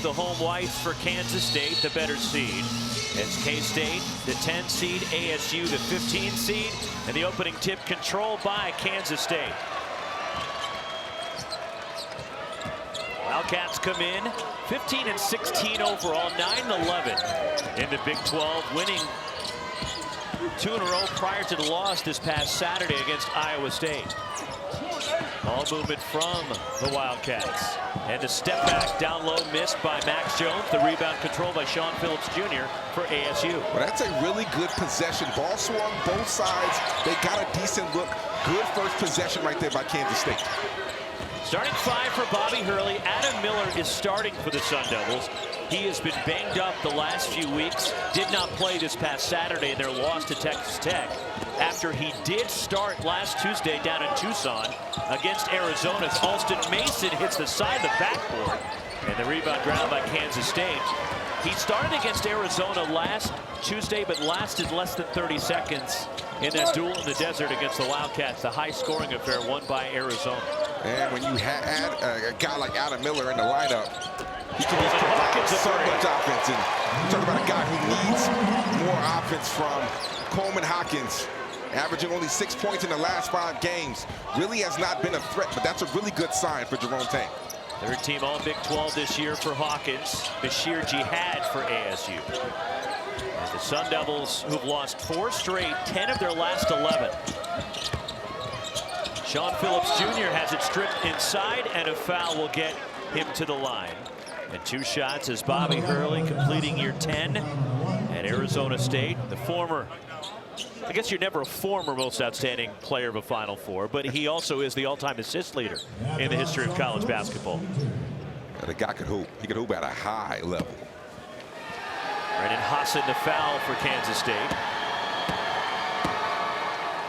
the home whites for Kansas State, the better seed. It's K-State, the 10 seed, ASU, the 15 seed, and the opening tip controlled by Kansas State. Wildcats come in 15-16 overall, 9-11 in the Big 12, winning 2 in a row prior to the loss this past Saturday against Iowa State. Ball movement from the Wildcats. And the step back down low missed by Max Jones. The rebound controlled by Sean Phillips Jr. for ASU. Well, that's a really good possession. Ball swung both sides. They got a decent look. Good first possession right there by Kansas State. Starting 5 for Bobby Hurley. Adam Miller is starting for the Sun Devils. He has been banged up the last few weeks. Did not play this past Saturday in their loss to Texas Tech, after he did start last Tuesday down in Tucson against Arizona. Alston Mason hits the side of the backboard, and the rebound ground by Kansas State. He started against Arizona last Tuesday, but lasted less than 30 seconds in that duel in the desert against the Wildcats, the high-scoring affair won by Arizona. And when you add a guy like Adam Miller in the lineup, he can just provide so much offense. And you talk about a guy who needs more offense from Coleman Hawkins, averaging only 6 points in the last 5 games. Really has not been a threat, but that's a really good sign for Jerome Tang. Third team all Big 12 this year for Hawkins. Bashir Jihad for ASU. And the Sun Devils, who've lost 4 straight, 10 of their last 11. Sean Phillips Jr. has it stripped inside, and a foul will get him to the line. And 2 shots as Bobby Hurley completing year 10 at Arizona State. The former, I guess you're never a former most outstanding player of a Final Four, but he also is the all-time assist leader in the history of college basketball. The guy could hoop. He could hoop at a high level. Brennan Hassan the foul for Kansas State.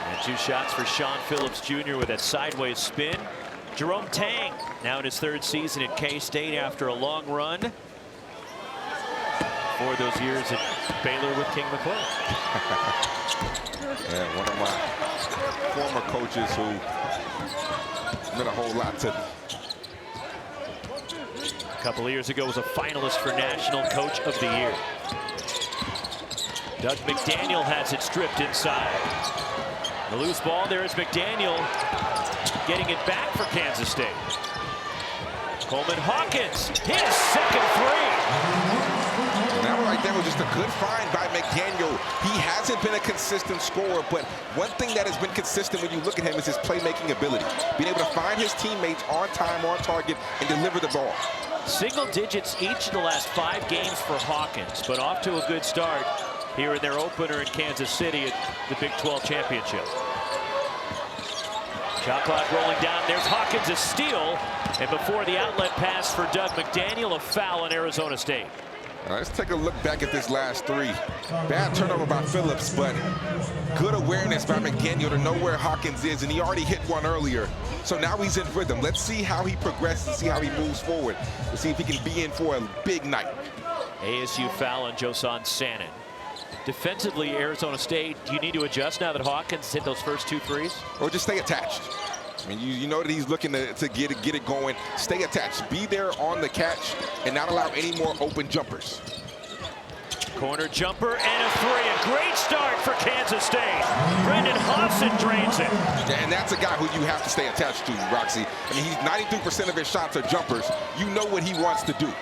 And 2 shots for Sean Phillips Jr. with a sideways spin. Jerome Tang now in his 3rd season at K-State after a long run. 4 of those years at Baylor with King McClure. Yeah, one of my former coaches who meant a whole lot to me. A couple of years ago was a finalist for National Coach of the Year. Doug McDaniel has it stripped inside. The loose ball there is McDaniel getting it back for Kansas State. Coleman Hawkins, his second 3. That one right there was just a good find by McDaniel. He hasn't been a consistent scorer, but one thing that has been consistent when you look at him is his playmaking ability. Being able to find his teammates on time, on target, and deliver the ball. Single digits each in the last 5 games for Hawkins, but off to a good start here in their opener in Kansas City at the Big 12 Championship. Shot clock rolling down. There's Hawkins, a steal. And before the outlet pass for Doug McDaniel, a foul on Arizona State. Let's take a look back at this last 3. Bad turnover by Phillips, but good awareness by McDaniel to know where Hawkins is, and he already hit one earlier. So now he's in rhythm. Let's see how he progresses, see how he moves forward. Let's see if he can be in for a big night. ASU foul on Josan Sanin. Defensively, Arizona State, do you need to adjust now that Hawkins hit those first 2 threes? Or just stay attached. I mean, you know that he's looking to get it going. Stay attached. Be there on the catch and not allow any more open jumpers. Corner jumper and a 3. A great start for Kansas State. Brendan Hassan drains it. And that's a guy who you have to stay attached to, Roxy. I mean, he's 93% of his shots are jumpers. You know what he wants to do.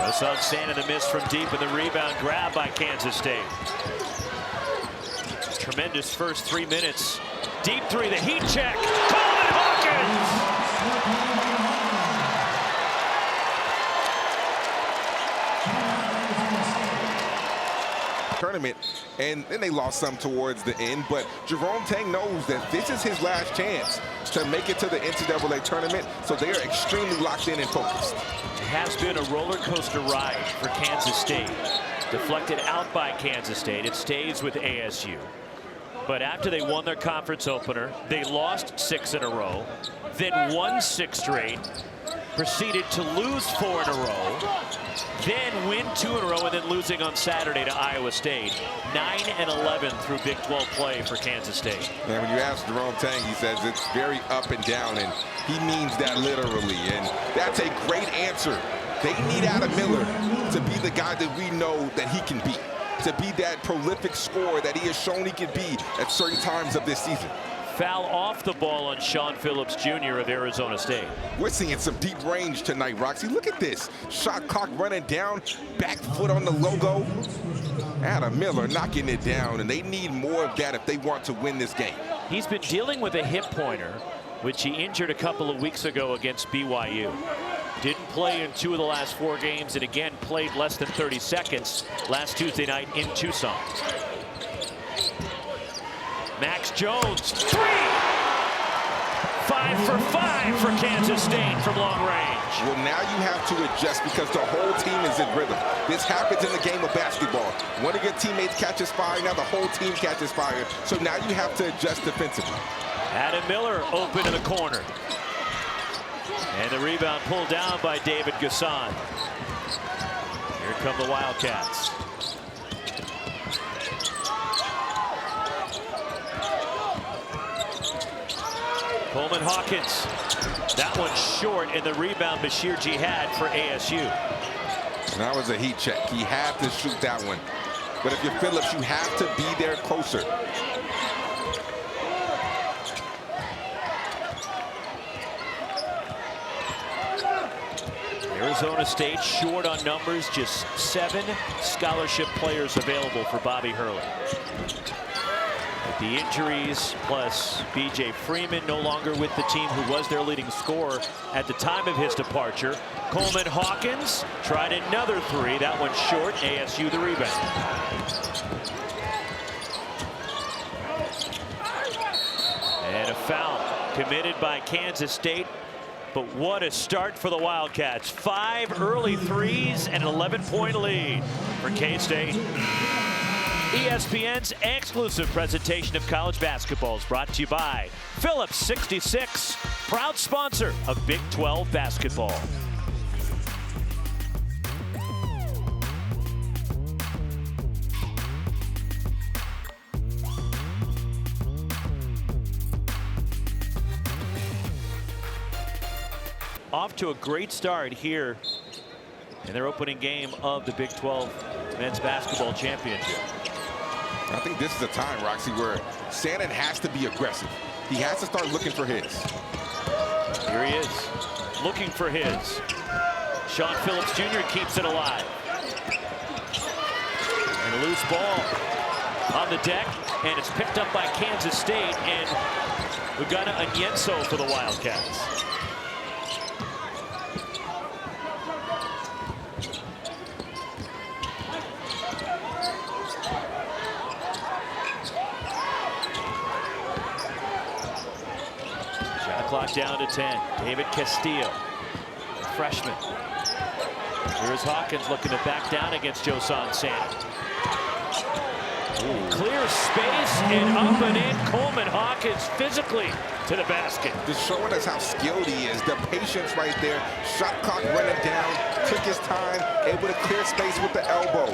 Josan Sanin the miss from deep, and the rebound grab by Kansas State. Tremendous first 3 minutes. Deep 3, the heat check. Coleman Hawkins! Tournament, and then they lost some towards the end, but Jerome Tang knows that this is his last chance to make it to the NCAA tournament, so they are extremely locked in and focused. It has been a roller coaster ride for Kansas State. Deflected out by Kansas State. It stays with ASU. But after they won their conference opener, they lost 6 in a row, then won 6 straight. proceeded to lose 4 in a row, then win 2 in a row, and then losing on Saturday to Iowa State. 9-11 through Big 12 play for Kansas State. And when you ask Jerome Tang, he says it's very up and down, and he means that literally. And that's a great answer. They need Adam Miller to be the guy that we know that he can be, to be that prolific scorer that he has shown he can be at certain times of this season. Foul off the ball on Sean Phillips Jr. of Arizona State. We're seeing some deep range tonight, Roxy. Look at this. Shot clock running down, back foot on the logo. Adam Miller knocking it down, and they need more of that if they want to win this game. He's been dealing with a hip pointer, which he injured a couple of weeks ago against BYU. Didn't play in 2 of the last 4 games, and again played less than 30 seconds last Tuesday night in Tucson. Max Jones, 3! 5 for 5 for Kansas State from long range. Well, now you have to adjust because the whole team is in rhythm. This happens in the game of basketball. One of your teammates catches fire, now the whole team catches fire. So now you have to adjust defensively. Adam Miller open in the corner. And the rebound pulled down by David Gasson. Here come the Wildcats. Coleman Hawkins. That one's short, and the rebound Bashir Jihad for ASU. And that was a heat check. He had to shoot that one. But if you're Phillips, you have to be there closer. Arizona State short on numbers, just 7 scholarship players available for Bobby Hurley. With the injuries, plus B.J. Freeman no longer with the team, who was their leading scorer at the time of his departure. Coleman Hawkins tried another 3. That one's short. ASU the rebound. And a foul committed by Kansas State. But what a start for the Wildcats. 5 early 3s and an 11-point lead for K-State. ESPN's exclusive presentation of college basketball is brought to you by Phillips 66, proud sponsor of Big 12 basketball. Off to a great start here in their opening game of the Big 12 Men's Basketball Championship. I think this is a time, Roxy, where Sandin has to be aggressive. He has to start looking for his. Here he is, looking for his. Sean Phillips Jr. keeps it alive. And a loose ball on the deck, and it's picked up by Kansas State, and Ugana Onyenso for the Wildcats. Clock down to 10. David Castillo, the freshman. Here's Hawkins looking to back down against Josan Sandin. Clear space and up and in. Coleman Hawkins physically to the basket. Just showing us how skilled he is. The patience right there. Shot clock running down. Took his time. Able to clear space with the elbow.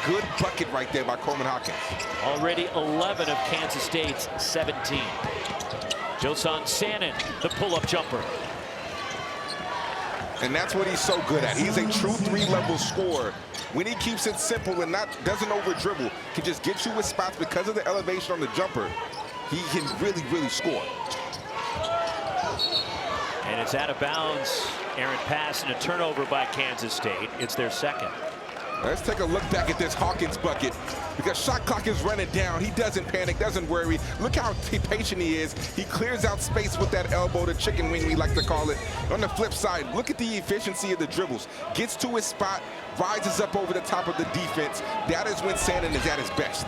Good bucket right there by Coleman Hawkins. Already 11 of Kansas State's 17. Josan Sandin, the pull-up jumper. And that's what he's so good at. He's a true 3-level scorer. When he keeps it simple and doesn't over-dribble, can just get you with spots because of the elevation on the jumper, he can really, really score. And it's out of bounds. Errant pass and a turnover by Kansas State. It's their second. Let's take a look back at this Hawkins bucket, because shot clock is running down. He doesn't panic, doesn't worry. Look how patient he is. He clears out space with that elbow, the chicken wing we like to call it. On the flip side, look at the efficiency of the dribbles. Gets to his spot, rises up over the top of the defense. That is when Sandin is at his best.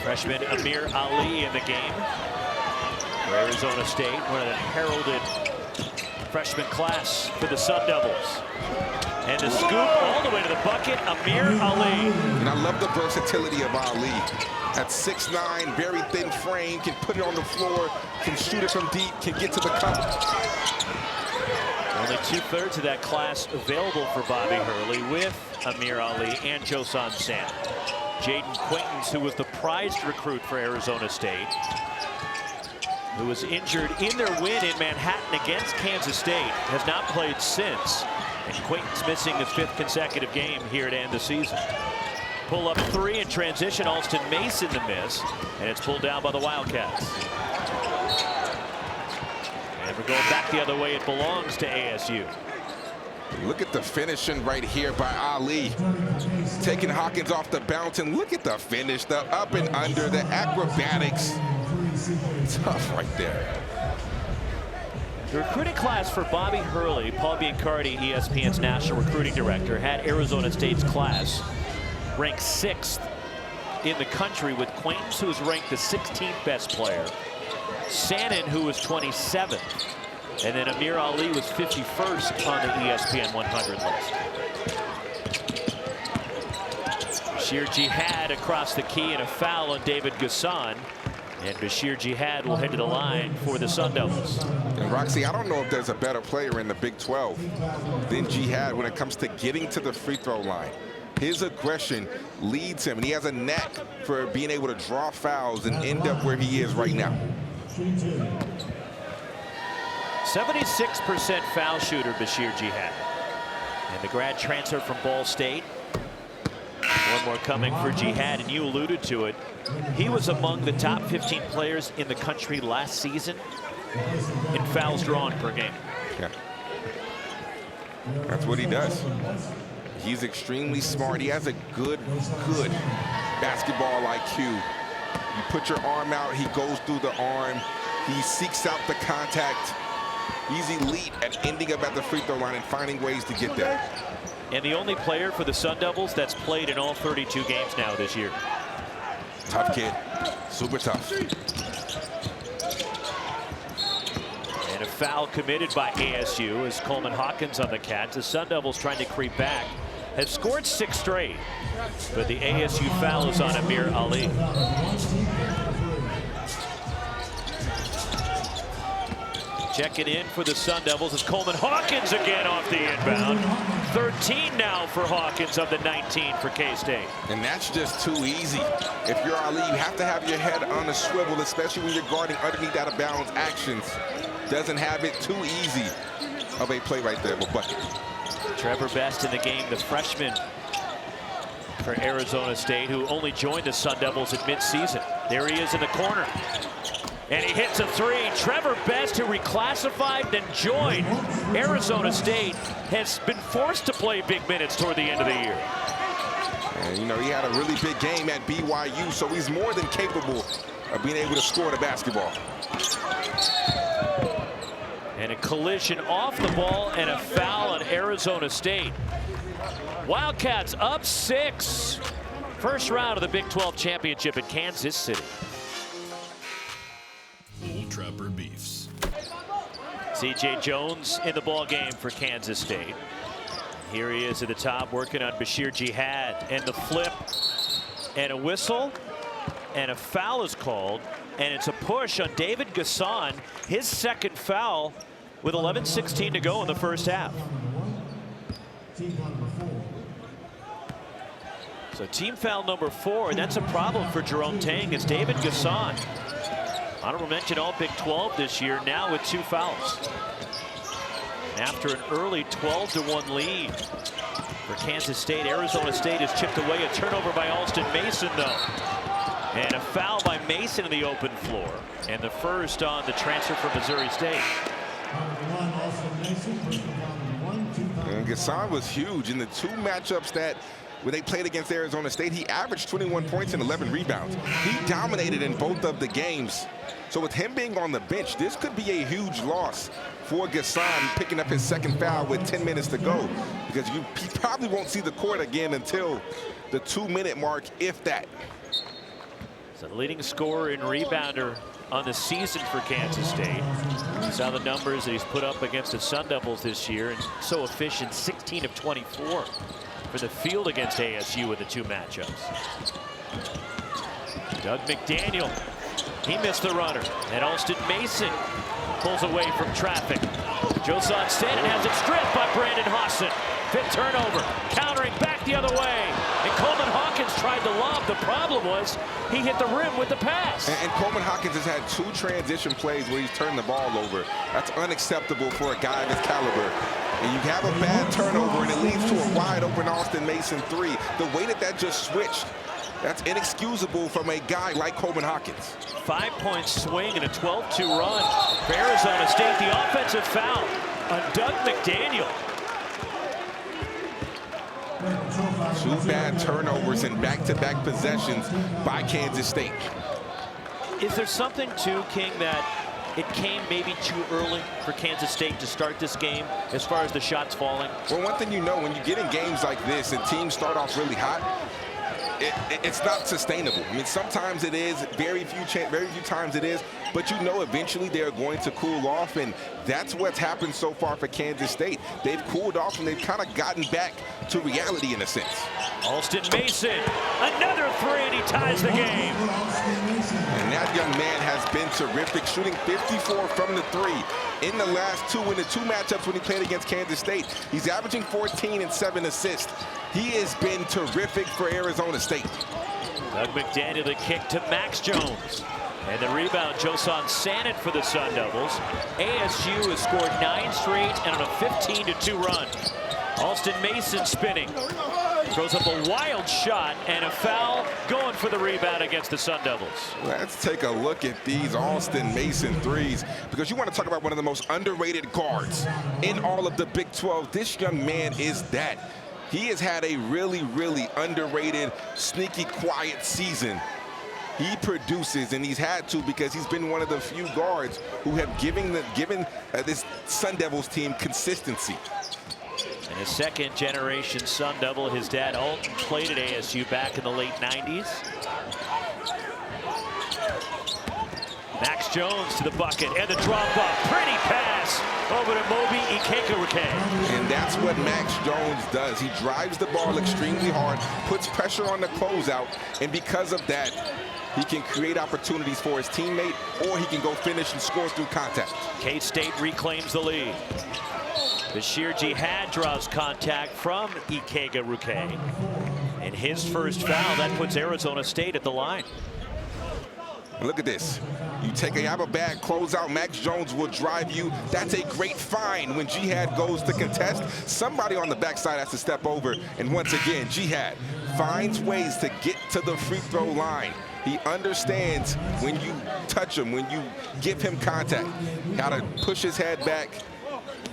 Freshman Amir Ali in the game for Arizona State, one of the heralded freshman class for the Sun Devils. And the scoop all the way to the bucket, Amir Ali. And I love the versatility of Ali. At 6'9", very thin frame, can put it on the floor, can shoot it from deep, can get to the cup. Only 2/3 of that class available for Bobby Hurley, with Amir Ali and Josan Sand. Jaden Quaintance, who was the prized recruit for Arizona State, who was injured in their win in Manhattan against Kansas State, has not played since. And Quaintance missing his 5th consecutive game here to end the season. Pull up 3 in transition. Alston Mason to miss, and it's pulled down by the Wildcats. And we're going back the other way. It belongs to ASU. Look at the finishing right here by Ali. Taking Hawkins off the bounce, and look at the finish, the up and under, the acrobatics. Tough right there. The recruiting class for Bobby Hurley, Paul Biancardi, ESPN's national recruiting director, had Arizona State's class ranked 6th in the country, with Quaintance, who was ranked the 16th best player, Sannon, who was 27th, and then Amir Ali was 51st on the ESPN 100 list. Bashir Jihad across the key, and a foul on David Gasson. And Bashir Jihad will head to the line for the Sun Devils. And Roxy, I don't know if there's a better player in the Big 12 than Jihad when it comes to getting to the free throw line. His aggression leads him, and he has a knack for being able to draw fouls and end up where he is right now. 76% foul shooter, Bashir Jihad. And the grad transfer from Ball State. One more coming for Jihad, and you alluded to it. He was among the top 15 players in the country last season in fouls drawn per game. Yeah. That's what he does. He's extremely smart. He has a good basketball IQ. You put your arm out, he goes through the arm. He seeks out the contact. He's elite at ending up at the free throw line and finding ways to get there. And the only player for the Sun Devils that's played in all 32 games now this year. Tough kid, super tough. And a foul committed by ASU as Coleman Hawkins on the Cats. The Sun Devils trying to creep back. Have scored 6 straight, but the ASU foul is on Amir Ali. Checking in for the Sun Devils is Coleman Hawkins again off the inbound. 13 now for Hawkins of the 19 for K-State. And that's just too easy. If you're Ali, you have to have your head on a swivel, especially when you're guarding underneath out of bounds actions. Doesn't have it too easy of a play right there, but bucket. Trevor Best in the game, the freshman for Arizona State, who only joined the Sun Devils at midseason. There he is in the corner. And he hits a 3. Trevor Best, who reclassified then joined Arizona State, has been forced to play big minutes toward the end of the year. And, you know, he had a really big game at BYU, so he's more than capable of being able to score the basketball. And a collision off the ball and a foul on Arizona State. Wildcats up 6. First round of the Big 12 championship at Kansas City. Old Trapper Beefs. C.J. Jones in the ball game for Kansas State. Here he is at the top working on Bashir Jihad, and the flip and a whistle, and a foul is called, and it's a push on David Gasson, his second foul with 11:16 to go in the first half. So team foul number 4, and that's a problem for Jerome Tang, as David Gasson, honorable mention all Big 12 this year, now with 2 fouls. And after an early 12-1 lead for Kansas State, Arizona State has chipped away. A turnover by Alston Mason, though. And a foul by Mason in the open floor. And the first on the transfer from Missouri State. And Gasson was huge in the 2 matchups that when they played against Arizona State. He averaged 21 points and 11 rebounds. He dominated in both of the games. So with him being on the bench, this could be a huge loss for Gasson, picking up his second foul with 10 minutes to go, because he probably won't see the court again until the 2-minute mark, if that. So the leading scorer and rebounder on the season for Kansas State. You saw the numbers that he's put up against the Sun Devils this year, and so efficient, 16 of 24 for the field against ASU in the 2 matchups. Doug McDaniel, he missed the runner. And Alston Mason pulls away from traffic. Josan Stanton has it stripped by Brandon Hawson. 5th turnover, countering back the other way. And Coleman Hawkins tried to lob. The problem was he hit the rim with the pass. And Coleman Hawkins has had 2 transition plays where he's turned the ball over. That's unacceptable for a guy of his caliber. And you have a bad turnover, and it leads to a wide open Alston Mason 3. The way that just switched, that's inexcusable from a guy like Coleman Hawkins. 5-point swing and a 12-2 run for Arizona State. The offensive foul on Doug McDaniel. 2 bad turnovers in back-to-back possessions by Kansas State. Is there something too, King, that it came maybe too early for Kansas State to start this game as far as the shots falling? Well, one thing you know, when you get in games like this and teams start off really hot, it's not sustainable. I mean, sometimes it is, very few times it is, but you know eventually they're going to cool off, and that's what's happened so far for Kansas State. They've cooled off, and they've kind of gotten back to reality in a sense. Alston Mason, another 3, and he ties the game. And that young man has been terrific, shooting 54 from the 3 in the last 2, in the 2 matchups when he played against Kansas State. He's averaging 14 and 7 assists. He has been terrific for Arizona State. Doug McDaniel, the kick to Max Jones. And the rebound, Josan Stanton for the Sun Devils. ASU has scored 9 straight and on a 15-2 run. Alston Mason spinning. Throws up a wild shot and a foul going for the rebound against the Sun Devils. Let's take a look at these Alston Mason 3s, because you want to talk about one of the most underrated guards in all of the Big 12. This young man is that. He has had a really, really underrated, sneaky, quiet season. He produces, and he's had to because he's been one of the few guards who have given this Sun Devils team consistency. And a second-generation Sun Devil, his dad Alton played at ASU back in the late 90s. Max Jones to the bucket, and the drop-off. Pretty pass over to Moby Ikekaruke. And that's what Max Jones does. He drives the ball extremely hard, puts pressure on the closeout, and because of that, he can create opportunities for his teammate, or he can go finish and score through contact. K-State reclaims the lead. Bashir Jihad draws contact from Ikekaruke. And his first foul, that puts Arizona State at the line. Look at this. You have a bad closeout, Max Jones will drive you. That's a great find when Jihad goes to contest. Somebody on the backside has to step over. And once again, Jihad finds ways to get to the free throw line. He understands when you touch him, when you give him contact, how to push his head back,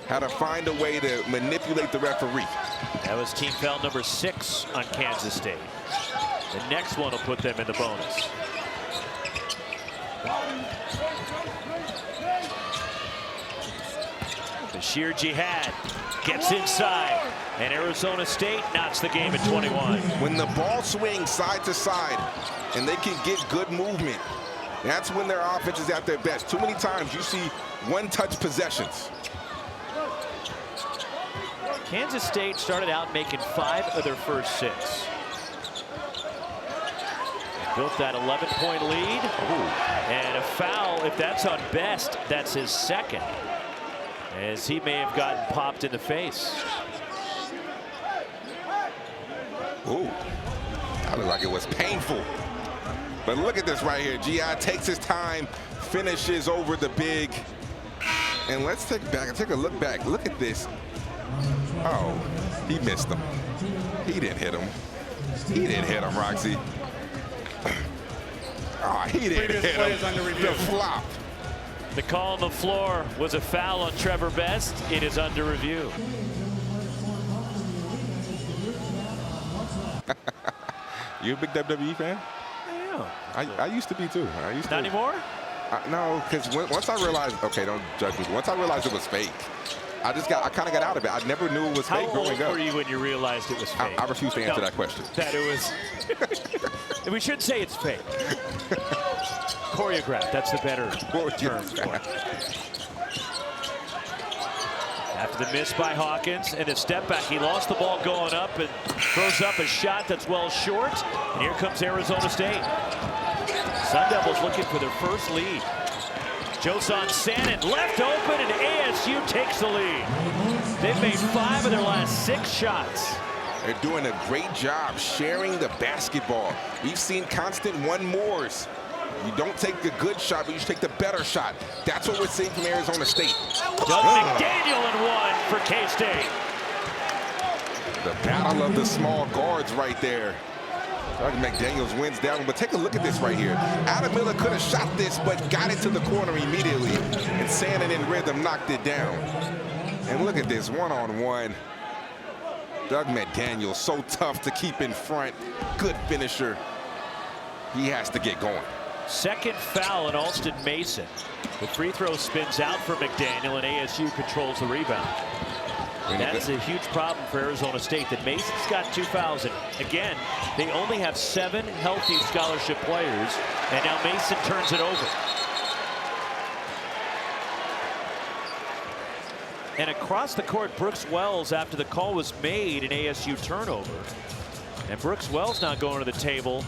how to find a way to manipulate the referee. That was team foul number 6 on Kansas State. The next one will put them in the bonus. Bashir Jihad gets inside, and Arizona State knocks the game at 21. When the ball swings side to side and they can get good movement, that's when their offense is at their best. Too many times you see one-touch possessions. Kansas State started out making 5 of their first 6. Built that 11-point lead. Ooh. And a foul, if that's on Best, that's his second, as he may have gotten popped in the face. Ooh, that looked like it was painful. But look at this right here. G.I. takes his time, finishes over the big. And let's take a look back. Look at this. Oh, he missed him. He didn't hit him. He didn't hit him, Roxy. Oh, he didn't hit him. The flop. The call on the floor was a foul on Trevor Best. It is under review. You a big WWE fan? Yeah. I used to be too. Not anymore? No, because once I realized, okay, don't judge me. Once I realized it was fake, I kind of got out of it. I never knew it was fake growing up. How old were you when you realized it was fake? I refuse to answer that question. That it was. We should say it's fake. Choreographed. That's the better term for it. After the miss by Hawkins and a step back, he lost the ball going up and throws up a shot that's well short. And here comes Arizona State. Sun Devils looking for their first lead. Josan Sanin left open, and ASU takes the lead. They've made 5 of their last 6 shots. They're doing a great job sharing the basketball. We've seen constant one-mores. You don't take the good shot, but you take the better shot. That's what we're seeing from Arizona State. Doug McDaniel and 1 for K-State. The battle of the small guards right there. Doug McDaniels wins that one, but take a look at this right here. Adam Miller could have shot this, but got it to the corner immediately. And Sanin in rhythm knocked it down. And look at this one-on-one. Doug McDaniels, so tough to keep in front. Good finisher. He has to get going. Second foul on Alston Mason. The free throw spins out for McDaniel, and ASU controls the rebound. And that's a huge problem for Arizona State, that Mason's got 2 fouls. And again, they only have 7 healthy scholarship players, and now Mason turns it over. And across the court, Brooks Wells, after the call was made, an ASU turnover. And Brooks Wells not going to the table.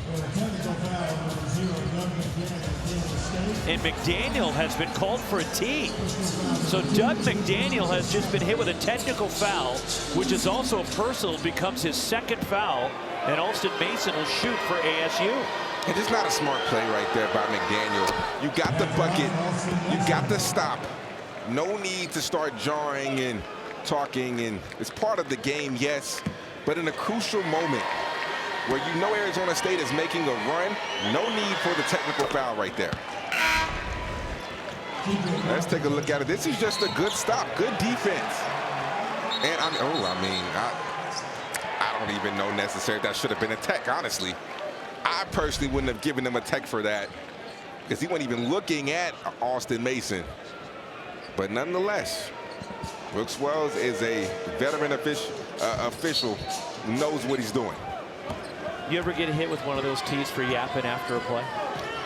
And McDaniel has been called for a tee. So Doug McDaniel has just been hit with a technical foul, which is also a personal, becomes his 2nd foul. And Alston Mason will shoot for ASU. And it's not a smart play right there by McDaniel. You got the bucket. You got the stop. No need to start jarring and talking. And it's part of the game, yes. But in a crucial moment where you know Arizona State is making a run, no need for the technical foul right there. Let's take a look at it. This is just a good stop, good defense. And I don't even know necessarily that should have been a tech, honestly. I personally wouldn't have given him a tech for that, because he wasn't even looking at Alston Mason. But nonetheless, Brooks Wells is a veteran official who knows what he's doing. You ever get hit with one of those tees for yapping after a play?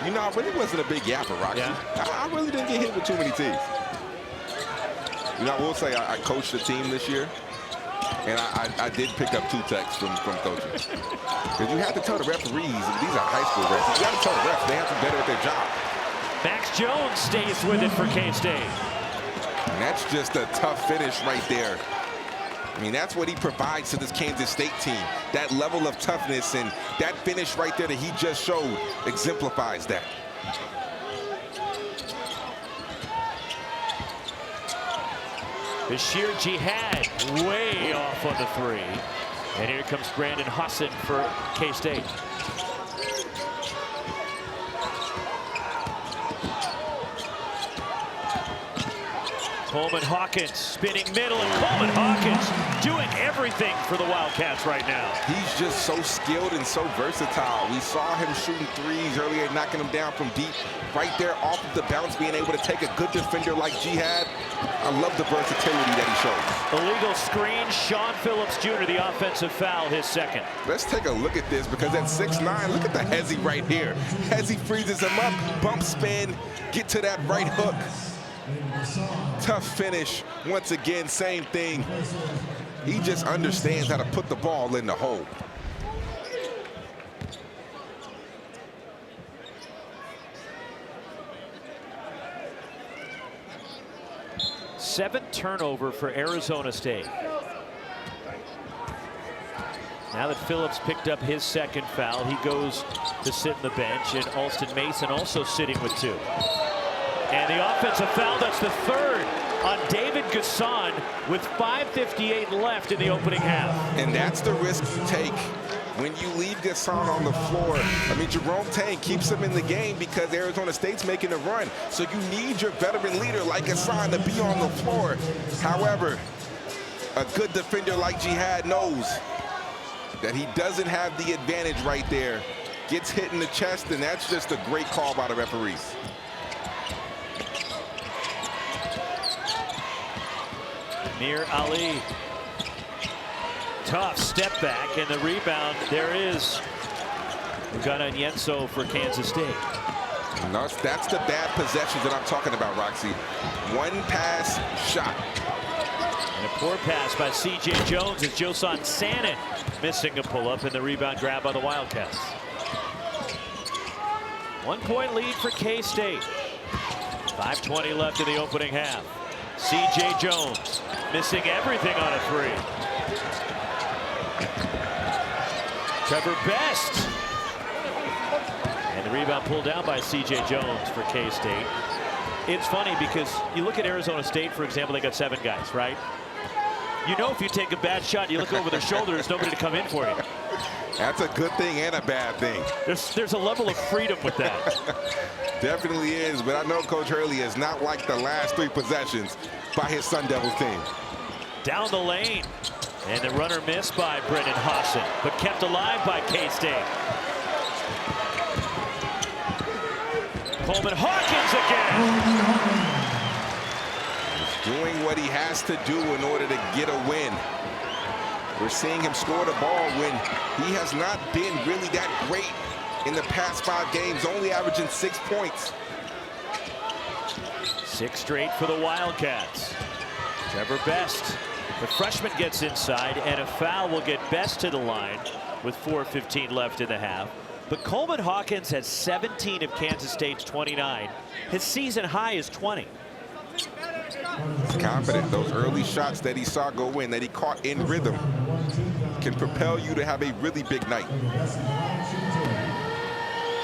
You know, I really wasn't a big yapper, Roxy. Yeah. I really didn't get hit with too many tees. You know, I will say I coached a team this year, and I did pick up 2 techs from coaching. Because you have to tell the referees, and these are high school refs, you got to tell the refs they have to be better at their job. Max Jones stays with it for K-State. And that's just a tough finish right there. I mean, that's what he provides to this Kansas State team. That level of toughness, and that finish right there that he just showed exemplifies that. Bashir Jihad way off on the 3. And here comes Brandon Hassan for K-State. Coleman Hawkins spinning middle, and Coleman Hawkins doing everything for the Wildcats right now. He's just so skilled and so versatile. We saw him shooting 3s earlier, knocking them down from deep. Right there off of the bounce, being able to take a good defender like Jihad. I love the versatility that he shows. Illegal screen, Sean Phillips Jr., the offensive foul, his 2nd. Let's take a look at this, because at 6'9", look at the Hezzy right here. Hezzy freezes him up, bump spin, get to that right hook. Tough finish. Once again, same thing. He just understands how to put the ball in the hole. Seventh turnover for Arizona State. Now that Phillips picked up his 2nd foul, he goes to sit in the bench, and Alston Mason also sitting with 2. And the offensive foul, that's the 3rd on David Gasson with 5:58 left in the opening half. And that's the risk you take when you leave Gasson on the floor. I mean, Jerome Tang keeps him in the game because Arizona State's making a run. So you need your veteran leader like Gasson to be on the floor. However, a good defender like Jihad knows that he doesn't have the advantage right there. Gets hit in the chest, and that's just a great call by the referees. Amir Ali. Tough step back, and the rebound, there is Ugana Nyenso for Kansas State. No, that's the bad possessions that I'm talking about, Roxy. One pass shot. And a poor pass by C.J. Jones as Josan Sanin missing a pull-up, and the rebound grab by the Wildcats. 1-point lead for K-State. 5:20 left in the opening half. C.J. Jones missing everything on a three. Trevor Best. And the rebound pulled down by C.J. Jones for K-State. It's funny because you look at Arizona State, for example, they got 7 guys, right? You know, if you take a bad shot, you look over their shoulder, there's nobody to come in for you. That's a good thing and a bad thing. There's a level of freedom with that. Definitely is, but I know Coach Hurley is not like the last 3 possessions by his Sun Devils team. Down the lane. And the runner missed by Brendan Hosson, but kept alive by K-State. Coleman Hawkins again. He's doing what he has to do in order to get a win. We're seeing him score the ball when he has not been really that great in the past 5 games, only averaging 6 points. 6 straight for the Wildcats. Trevor Best, the freshman, gets inside, and a foul will get Best to the line with 4:15 left in the half. But Coleman Hawkins has 17 of Kansas State's 29. His season high is 20. He's confident. Those early shots that he saw go in, that he caught in rhythm, can propel you to have a really big night.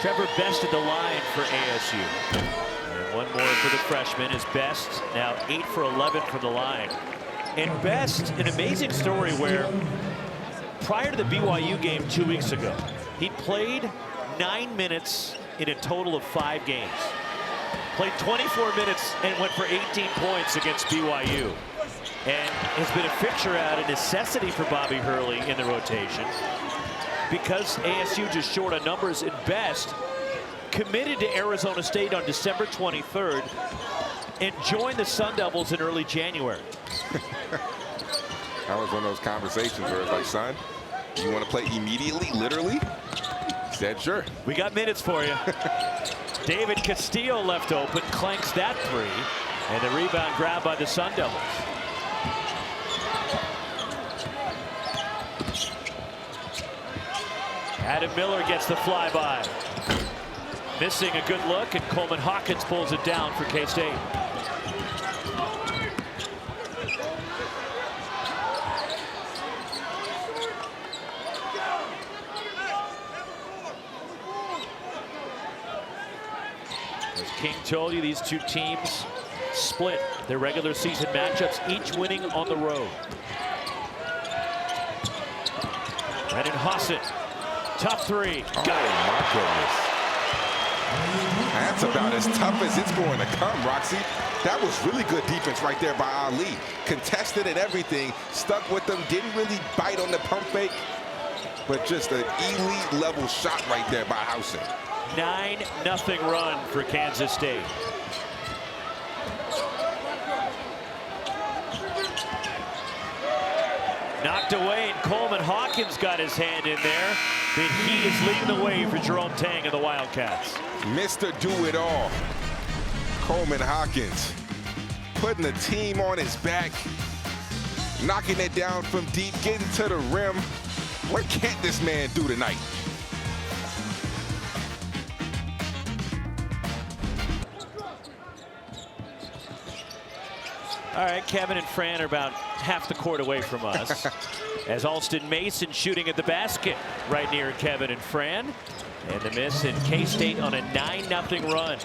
Trevor Best at the line for ASU. And one more for the freshman is Best, now 8 for 11 from the line. And Best, an amazing story where prior to the BYU game 2 weeks ago, he played 9 minutes in a total of 5 games. Played 24 minutes and went for 18 points against BYU. And has been a fixture out, a necessity for Bobby Hurley in the rotation. Because ASU just short on numbers, and Best committed to Arizona State on December 23rd and joined the Sun Devils in early January. That was one of those conversations where it's like, son, you want to play immediately, literally? He said, sure. We got minutes for you. David Castillo left open, clanks that 3, and the rebound grabbed by the Sun Devils. Adam Miller gets the flyby. Missing a good look, and Coleman Hawkins pulls it down for K-State. As King told you, these 2 teams split their regular season matchups, each winning on the road. Brendan Hosson, tough 3. Got it. My goodness. That's about as tough as it's going to come, Roxy. That was really good defense right there by Ali. Contested and everything, stuck with them, didn't really bite on the pump fake, but just an elite level shot right there by Hosson. 9-0 run for Kansas State. Knocked away, and Coleman Hawkins got his hand in there. But he is leading the way for Jerome Tang and the Wildcats. Mr. Do-It-All, Coleman Hawkins, putting the team on his back, knocking it down from deep, getting to the rim. What can't this man do tonight? All right, Kevin and Fran are about half the court away from us. As Alston Mason shooting at the basket right near Kevin and Fran. And the miss, and K-State on a 9-0 run.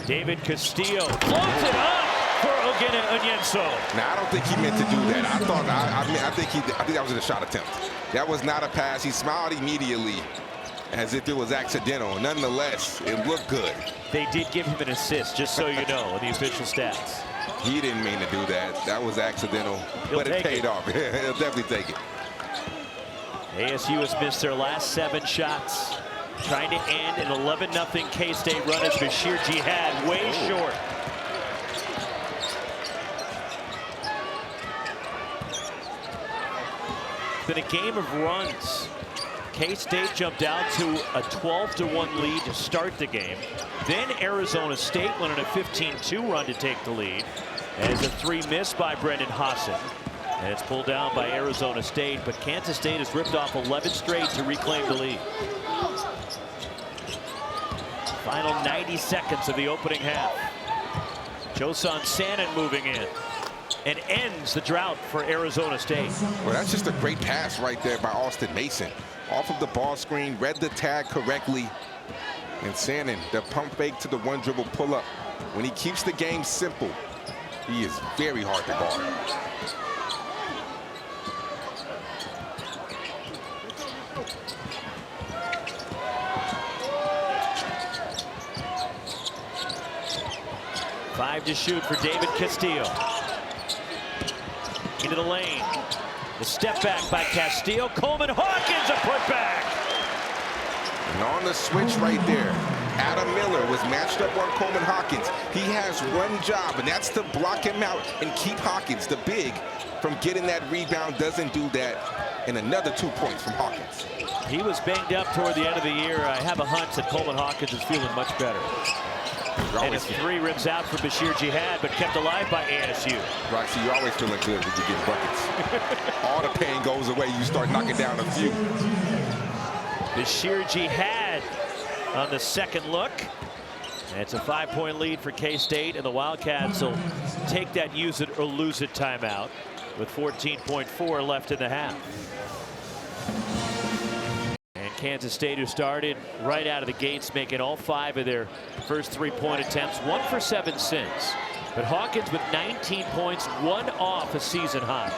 David Castillo floats it up for Ogena Onyenso. Now, I don't think he meant to do that. I think that was a shot attempt. That was not a pass. He smiled immediately as if it was accidental. Nonetheless, it looked good. They did give him an assist, just so you know, in the official stats. He didn't mean to do that. That was accidental, but it paid off. He'll definitely take it. ASU has missed their last 7 shots. Trying to end an 11-0 K-State run as Bashir Jihad way short. It's been a game of runs. K-State jumped out to a 12-1 lead to start the game. Then Arizona State went on a 15-2 run to take the lead. As a 3 missed by Brendan Hosson. And it's pulled down by Arizona State, but Kansas State has ripped off 11 straight to reclaim the lead. Final 90 seconds of the opening half. Joson Sannon moving in and ends the drought for Arizona State. Well, that's just a great pass right there by Austin Mason. Off of the ball screen, read the tag correctly. And Sannon, the pump fake to the one dribble pull up. When he keeps the game simple, he is very hard to guard. Five to shoot for David Castillo. Into the lane. The step back by Castillo. Coleman Hawkins, a putback. And on the switch right there, Adam Miller was matched up on Coleman Hawkins. He has one job, and that's to block him out and keep Hawkins, the big, from getting that rebound. Doesn't do that. And another 2 points from Hawkins. He was banged up toward the end of the year. I have a hunch that Coleman Hawkins is feeling much better. And a 3 rims out for Bashir Jihad, but kept alive by ASU. Right, so you're always feeling good when you get buckets. All the pain goes away. You start knocking down a few. Bashir Jihad on the second look. And it's a 5-point lead for K-State, and the Wildcats will take that use it or lose it timeout with 14.4 left in the half. And Kansas State, who started right out of the gates, making all 5 of their first 3-point attempts, 1 for 7 since. But Hawkins with 19 points, 1 off a season high.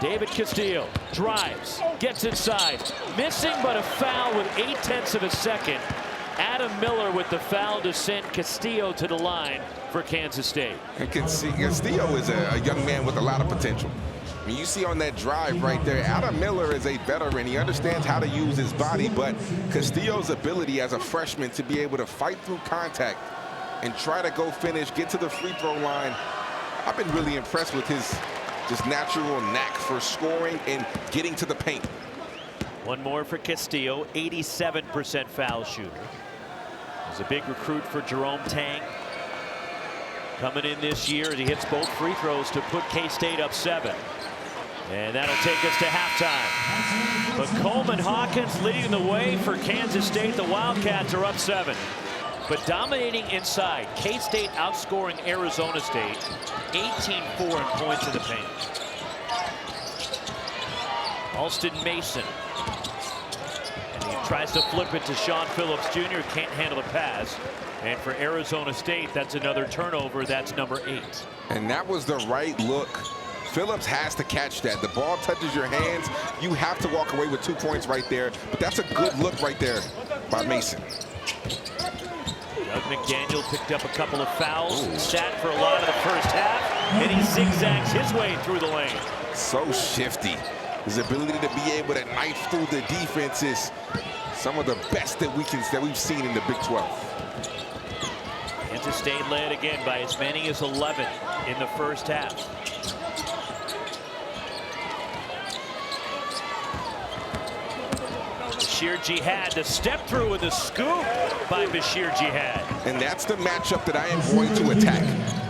David Castillo drives, gets inside, missing but a foul with 0.8 of a second. Adam Miller with the foul to send Castillo to the line for Kansas State. And Castillo is a young man with a lot of potential. I mean, you see on that drive right there, Adam Miller is a veteran. He understands how to use his body, but Castillo's ability as a freshman to be able to fight through contact and try to go finish, get to the free throw line. I've been really impressed with his just natural knack for scoring and getting to the paint. One more for Castillo, 87% foul shooter. He's a big recruit for Jerome Tang. Coming in this year, he hits both free throws to put K-State up 7. And that'll take us to halftime. But Coleman Hawkins leading the way for Kansas State. The Wildcats are up 7. But dominating inside, K-State outscoring Arizona State 18-4 in points in the paint. Alston Mason. And he tries to flip it to Sean Phillips Jr. Can't handle the pass. And for Arizona State, that's another turnover. That's number 8. And that was the right look. Phillips has to catch that. The ball touches your hands. You have to walk away with 2 points right there. But that's a good look right there by Mason. Doug McDaniel picked up a couple of fouls, sat for a lot of the first half, and he zigzags his way through the lane. So shifty. His ability to be able to knife through the defense is some of the best that we've seen in the Big 12. Kansas State led again by as many as 11 in the first half. Bashir Jihad, the step through with a scoop by Bashir Jihad. And that's the matchup that I am going to attack.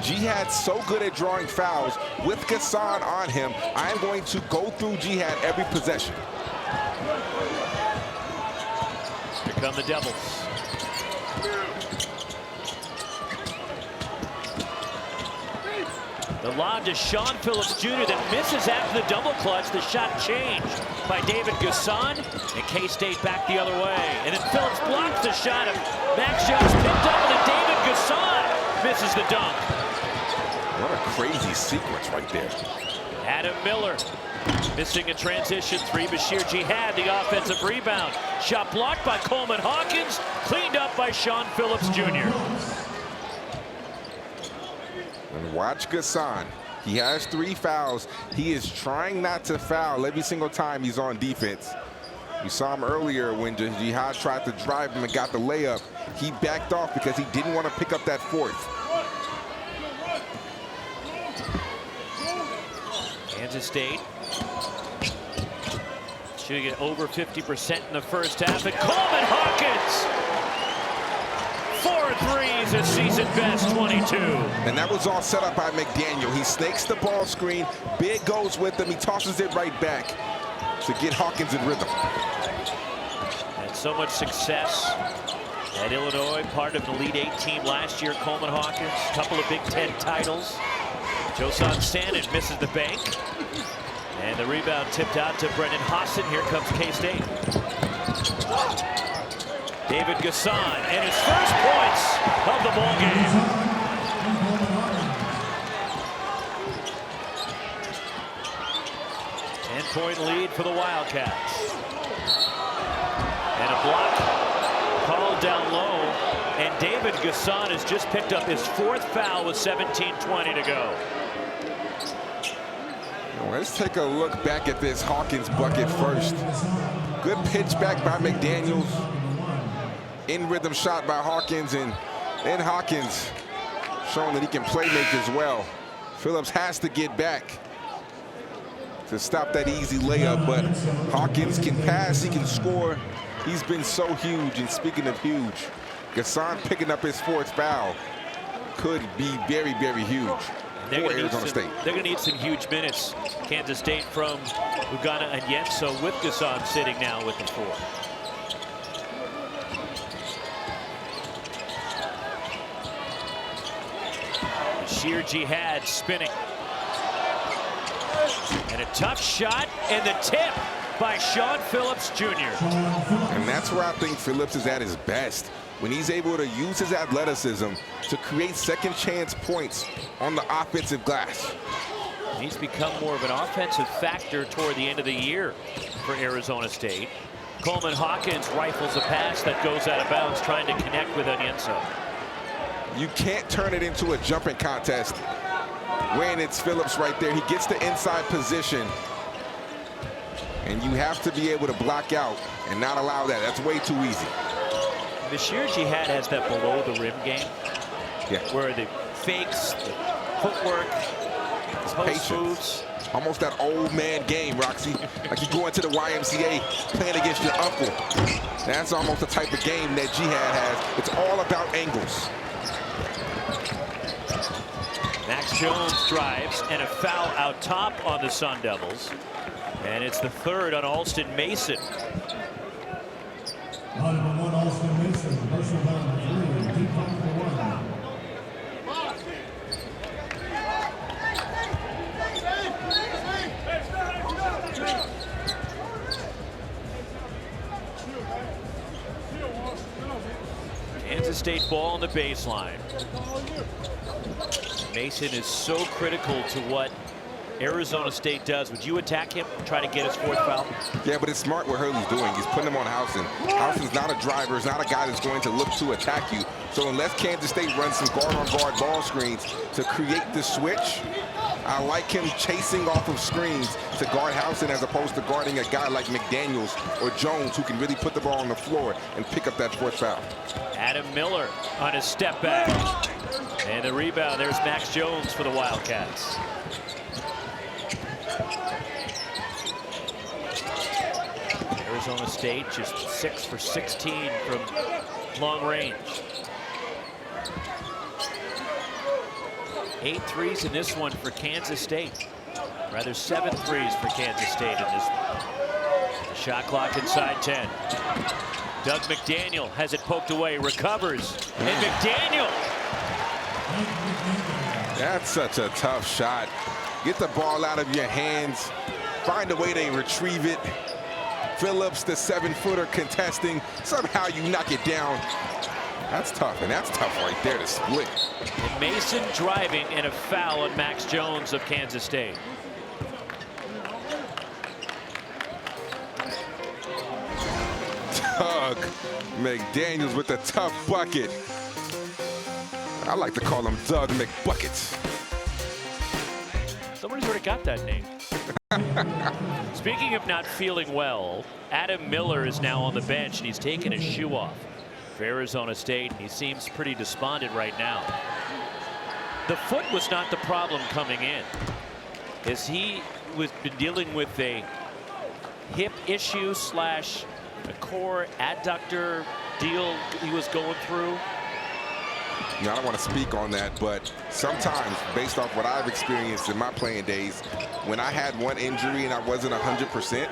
Jihad's so good at drawing fouls. With Gassan on him, I am going to go through Jihad every possession. Here come the Devils. The lob to Sean Phillips Jr. that misses after the double clutch. The shot changed by David Gassan, and K-State back the other way. And then Phillips blocks the shot of Max Jones, picked up, and David Gassan misses the dunk. What a crazy sequence right there. Adam Miller missing a transition 3. Bashir Jihad, the offensive rebound. Shot blocked by Coleman Hawkins, cleaned up by Sean Phillips Jr. And watch Gassan. He has 3 fouls. He is trying not to foul every single time he's on defense. You saw him earlier when Jihad tried to drive him and got the layup. He backed off because he didn't want to pick up that 4th. Kansas State shooting at over 50% in the first half. And Coleman Hawkins, 4 threes, a season best 22. And that was all set up by McDaniel. He snakes the ball screen. Big goes with him. He tosses it right back to get Hawkins in rhythm. And so much success At Illinois, part of the Elite 8 team last year, Coleman Hawkins, a couple of Big Ten titles. Josan Sannon misses the bank. And the rebound tipped out to Brendan Hosson. Here comes K-State. David Gasson, and his first points of the ball game. 10-point lead for the Wildcats. And a block called down low. And David Gasson has just picked up his 4th foul with 17:20 to go. Let's take a look back at this Hawkins bucket first. Good pitch back by McDaniels. In rhythm shot by Hawkins, and then Hawkins showing that he can play make as well. Phillips has to get back to stop that easy layup, but Hawkins can pass, he can score. He's been so huge, and speaking of huge, Gasson picking up his 4th foul could be very, very huge for Arizona State. They're going to need some huge minutes. Kansas State from Ugana and Yenso with Gasson sitting now with the 4. Sheer Jihad spinning. And a tough shot, and the tip by Sean Phillips Jr. And that's where I think Phillips is at his best, when he's able to use his athleticism to create second chance points on the offensive glass. He's become more of an offensive factor toward the end of the year for Arizona State. Coleman Hawkins rifles a pass that goes out of bounds, trying to connect with Onienso. You can't turn it into a jumping contest when it's Phillips right there. He gets the inside position, and you have to be able to block out and not allow that. That's way too easy. Sheer Jihad has that below the rim game, where the fakes, the footwork, post moves. Almost that old man game, Roxy. Like you go into the YMCA playing against your uncle. That's almost the type of game that Jihad has. It's all about angles. Max Jones drives, and a foul out top on the Sun Devils. And it's the 3rd on Alston Mason. Number 1, Alston Mason. Personal foul number 3, deep for 1. Kansas State ball on the baseline. Mason is so critical to what Arizona State does. Would you attack him, try to get his 4th foul? Yeah, but it's smart what Hurley's doing. He's putting him on Housen. Housen's not a driver. He's not a guy that's going to look to attack you. So unless Kansas State runs some guard-on-guard ball screens to create the switch, I like him chasing off of screens to guard Housen as opposed to guarding a guy like McDaniels or Jones, who can really put the ball on the floor and pick up that 4th foul. Adam Miller on his step back. And the rebound, there's Max Jones for the Wildcats. Arizona State just 6 for 16 from long range. 8 threes in this one for Kansas State. Rather 7 threes for Kansas State in this one. The shot clock inside 10. Doug McDaniel has it poked away, recovers, and McDaniel. That's such a tough shot. Get the ball out of your hands. Find a way to retrieve it. Phillips, the 7-footer contesting. Somehow you knock it down. That's tough, and that's tough right there to split. And Mason driving, and a foul on Max Jones of Kansas State. Doug McDaniels with the tough bucket. I like to call him Doug McBuckets. Somebody's already got that name. Speaking of not feeling well, Adam Miller is now on the bench, and he's taken his shoe off for Arizona State, and he seems pretty despondent right now. The foot was not the problem coming in, as he was been dealing with a hip issue slash a core adductor deal he was going through. You know, I don't want to speak on that, but sometimes, based off what I've experienced in my playing days, when I had one injury and I wasn't 100%,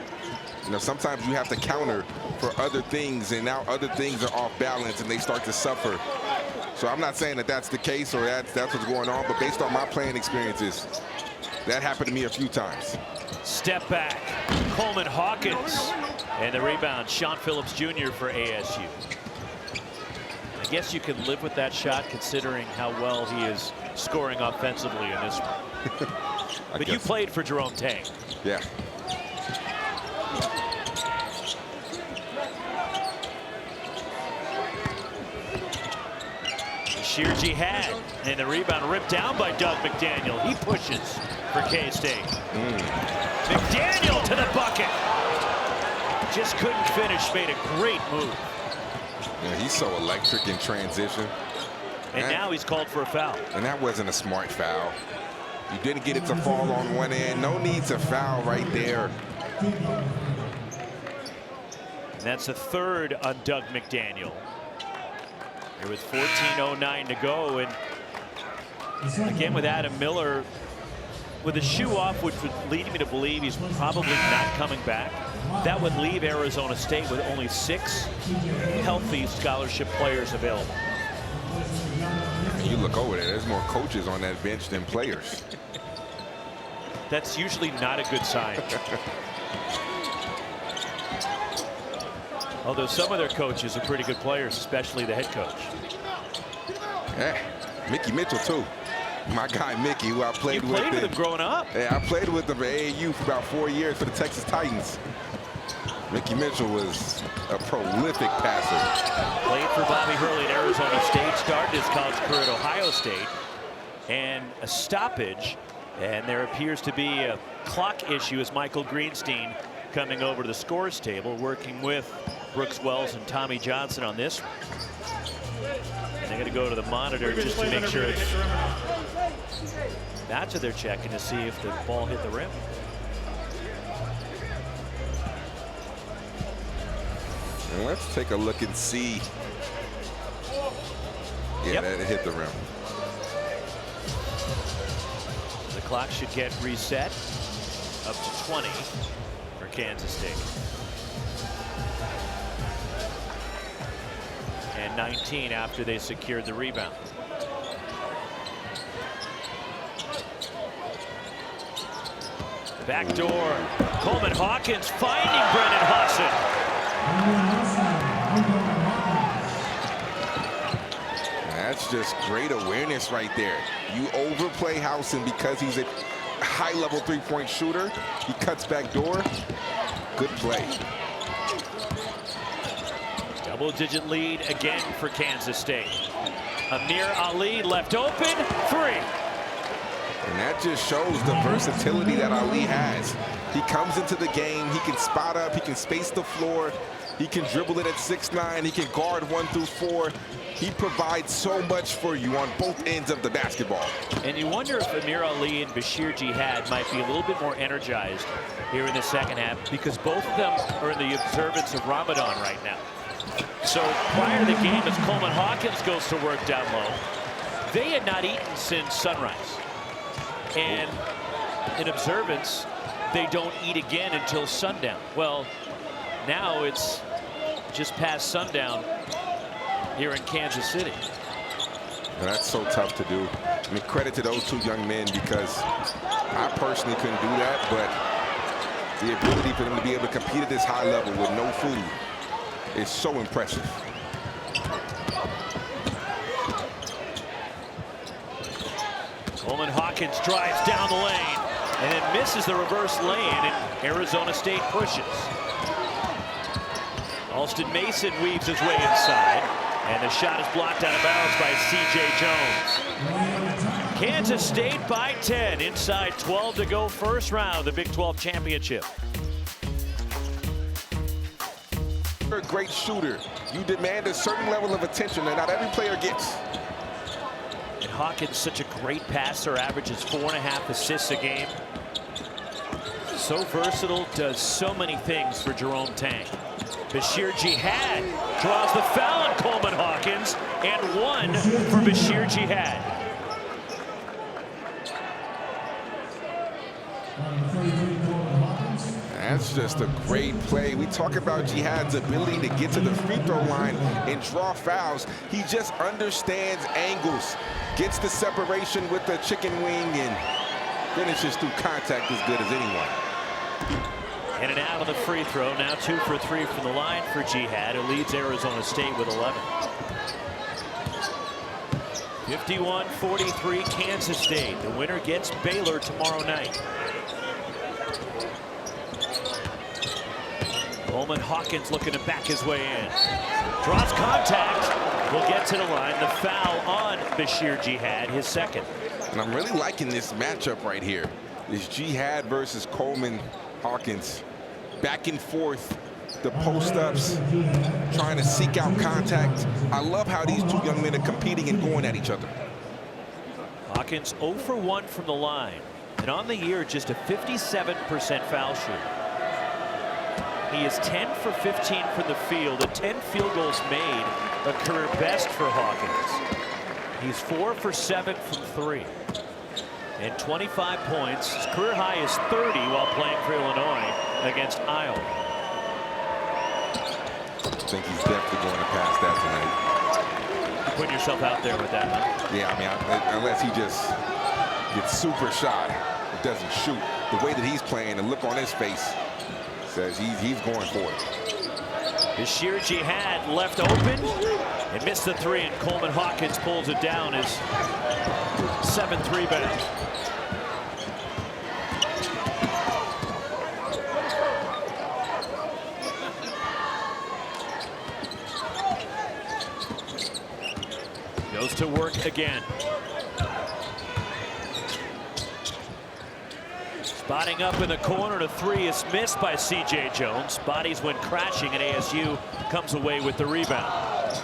You know, sometimes you have to counter for other things, and now other things are off balance and they start to suffer. So I'm not saying that that's the case or that's what's going on, but based on my playing experiences, that happened to me a few times. Step back, Coleman Hawkins, and the rebound, Sean Phillips Jr. for ASU. I guess you can live with that shot considering how well he is scoring offensively in this one. But you played for Jerome Tang. Yeah. Sheer Jihad, and the rebound ripped down by Doug McDaniel. He pushes for K-State. McDaniel to the bucket. Just couldn't finish, made a great move. Yeah, he's so electric in transition. And now he's called for a foul. And that wasn't a smart foul. You didn't get it to fall on one end. No need to foul right there. And that's the third on Doug McDaniel. Here with 14:09 to go, and again with Adam Miller with a shoe off, which would lead me to believe he's probably not coming back. That would leave Arizona State with only 6 healthy scholarship players available. You look over there, there's more coaches on that bench than players. That's usually not a good sign. Although some of their coaches are pretty good players, especially the head coach. Yeah, Mickey Mitchell too. My guy Mickey, who I played with. You played with him growing up. Yeah, I played with him at AAU for about 4 years for the Texas Titans. Mickey Mitchell was a prolific passer. Played for Bobby Hurley at Arizona State, started his college career at Ohio State, and a stoppage. And there appears to be a clock issue as Michael Greenstein coming over to the scores table, working with Brooks Wells and Tommy Johnson on this. And they're going to go to the monitor just to make sure that's what they're checking to see if the ball hit the rim. And let's take a look and see. Yeah, that hit the rim. The clock should get reset up to 20 for Kansas State. And 19 after they secured the rebound. Back door. Coleman Hawkins finding Brennan Hudson. That's just great awareness right there. You overplay Howson because he's a high-level three-point shooter. He cuts back door. Good play. Double-digit lead again for Kansas State. Amir Ali left open, 3. And that just shows the versatility that Ali has. He comes into the game, he can spot up, he can space the floor, he can dribble it at 6'9", he can guard 1 through 4. He provides so much for you on both ends of the basketball. And you wonder if Amir Ali and Bashir Jihad might be a little bit more energized here in the second half, because both of them are in the observance of Ramadan right now. So prior to the game, as Coleman Hawkins goes to work down low, they had not eaten since sunrise. And in observance, they don't eat again until sundown. Well, now it's just past sundown here in Kansas City. And that's so tough to do. I mean, credit to those 2 young men, because I personally couldn't do that, but the ability for them to be able to compete at this high level with no food is so impressive. Coleman Hawkins drives down the lane and then misses the reverse lay-in, and Arizona State pushes. Alston Mason weaves his way inside, and the shot is blocked out of bounds by C.J. Jones. Kansas State by 10, inside 12 to go, first round of the Big 12 championship. You're a great shooter. You demand a certain level of attention that not every player gets. And Hawkins, such a great passer, averages 4.5 assists a game. So versatile, does so many things for Jerome Tang. Bashir Jihad draws the foul on Coleman Hawkins, and 1 for Bashir Jihad. that's just a great play. We talk about Jihad's ability to get to the free throw line and draw fouls. He just understands angles, gets the separation with the chicken wing, and finishes through contact as good as anyone. In and out of the free throw. Now 2 for 3 from the line for Jihad, who leads Arizona State with 11. 51-43 Kansas State. The winner gets Baylor tomorrow night. Coleman Hawkins looking to back his way in. Draws contact. Will get to the line. The foul on Bashir Jihad, his second. And I'm really liking this matchup right here. This Jihad versus Coleman Hawkins. Back and forth, the post-ups, trying to seek out contact. I love how these two young men are competing and going at each other. Hawkins 0 for 1 from the line. And on the year, just a 57% foul shooter. He is 10 for 15 from the field, and 10 field goals made, a career best for Hawkins. He's 4 for 7 from 3. And 25 points. His career high is 30 while playing for Illinois against Iowa. I think he's definitely going to pass that tonight. You're putting yourself out there with that, huh? Yeah, I mean, unless he just gets super shot, doesn't shoot. The way that he's playing, the look on his face says he's going for it. Bashir Jihad left open and missed the 3, and Coleman Hawkins pulls it down. His 7th rebound. Goes to work again. Spotting up in the corner, the 3 is missed by C.J. Jones. Bodies went crashing, and ASU comes away with the rebound.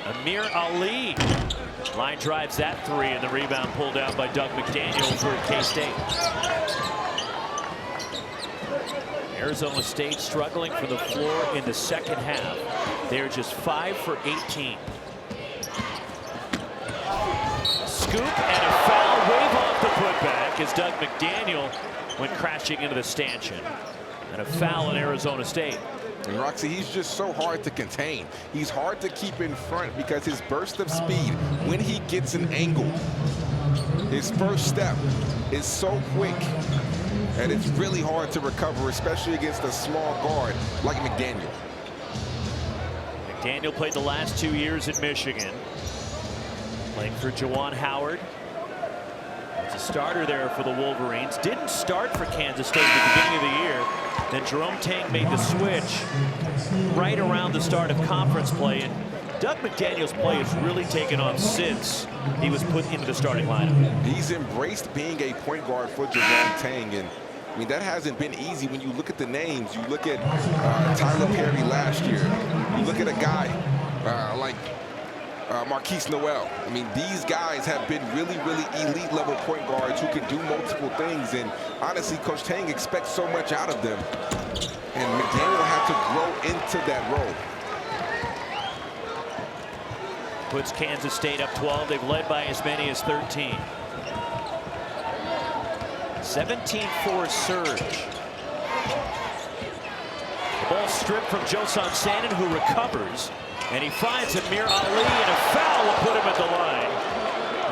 Amir Ali. Line drives that 3, and the rebound pulled out by Doug McDaniel for K-State. Arizona State struggling from the floor in the second half. They're just 5 for 18. Scoop and a foul, wave off the putback as Doug McDaniel went crashing into the stanchion. And a foul in Arizona State. And Roxy, he's just so hard to contain. He's hard to keep in front because his burst of speed, when he gets an angle, his first step is so quick. And it's really hard to recover, especially against a small guard like McDaniel. McDaniel played the last 2 years at Michigan. Playing for Juwan Howard. He's a starter there for the Wolverines. Didn't start for Kansas State at the beginning of the year. Then Jerome Tang made the switch right around the start of conference play. And Doug McDaniel's play has really taken off since he was put into the starting lineup. He's embraced being a point guard for Jerome Tang, and I mean that hasn't been easy. When you look at the names, you look at Tyler Perry last year, you look at a guy like Marquise Noel. I mean, these guys have been really, really elite level point guards who can do multiple things, and honestly, Coach Tang expects so much out of them, and McDaniel will have to grow into that role. Puts Kansas State up 12. They've led by as many as 13. 17-4 surge. The ball stripped from Josan Sanin, who recovers. And he finds Amir Ali, and a foul will put him at the line.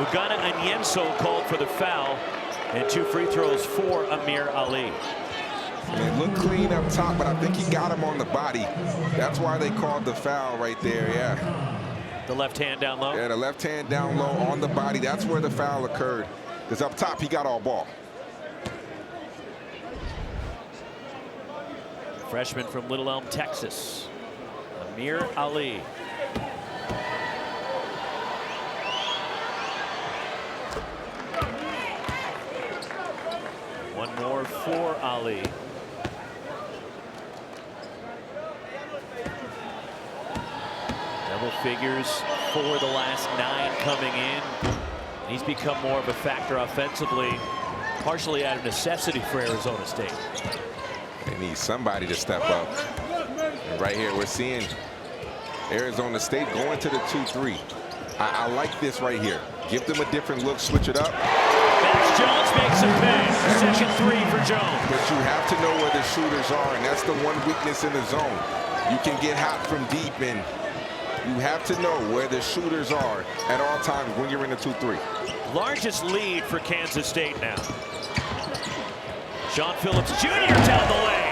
Ugana Anyenso called for the foul. And 2 free throws for Amir Ali. It looked clean up top, but I think he got him on the body. That's why they called the foul right there, yeah. The left hand down low? Yeah, the left hand down low on the body. That's where the foul occurred. Because up top, he got all ball. Freshman from Little Elm, Texas. Amir Ali. One more for Ali. Double figures for the last 9 coming in. He's become more of a factor offensively, partially out of necessity for Arizona State. They need somebody to step up. And right here, we're seeing Arizona State going to the 2-3. I like this right here. Give them a different look, switch it up. Max Jones makes a pay. Second three for Jones. But you have to know where the shooters are, and that's the one weakness in the zone. You can get hot from deep, and you have to know where the shooters are at all times when you're in a 2-3. Largest lead for Kansas State now. Sean Phillips Jr. down the lane.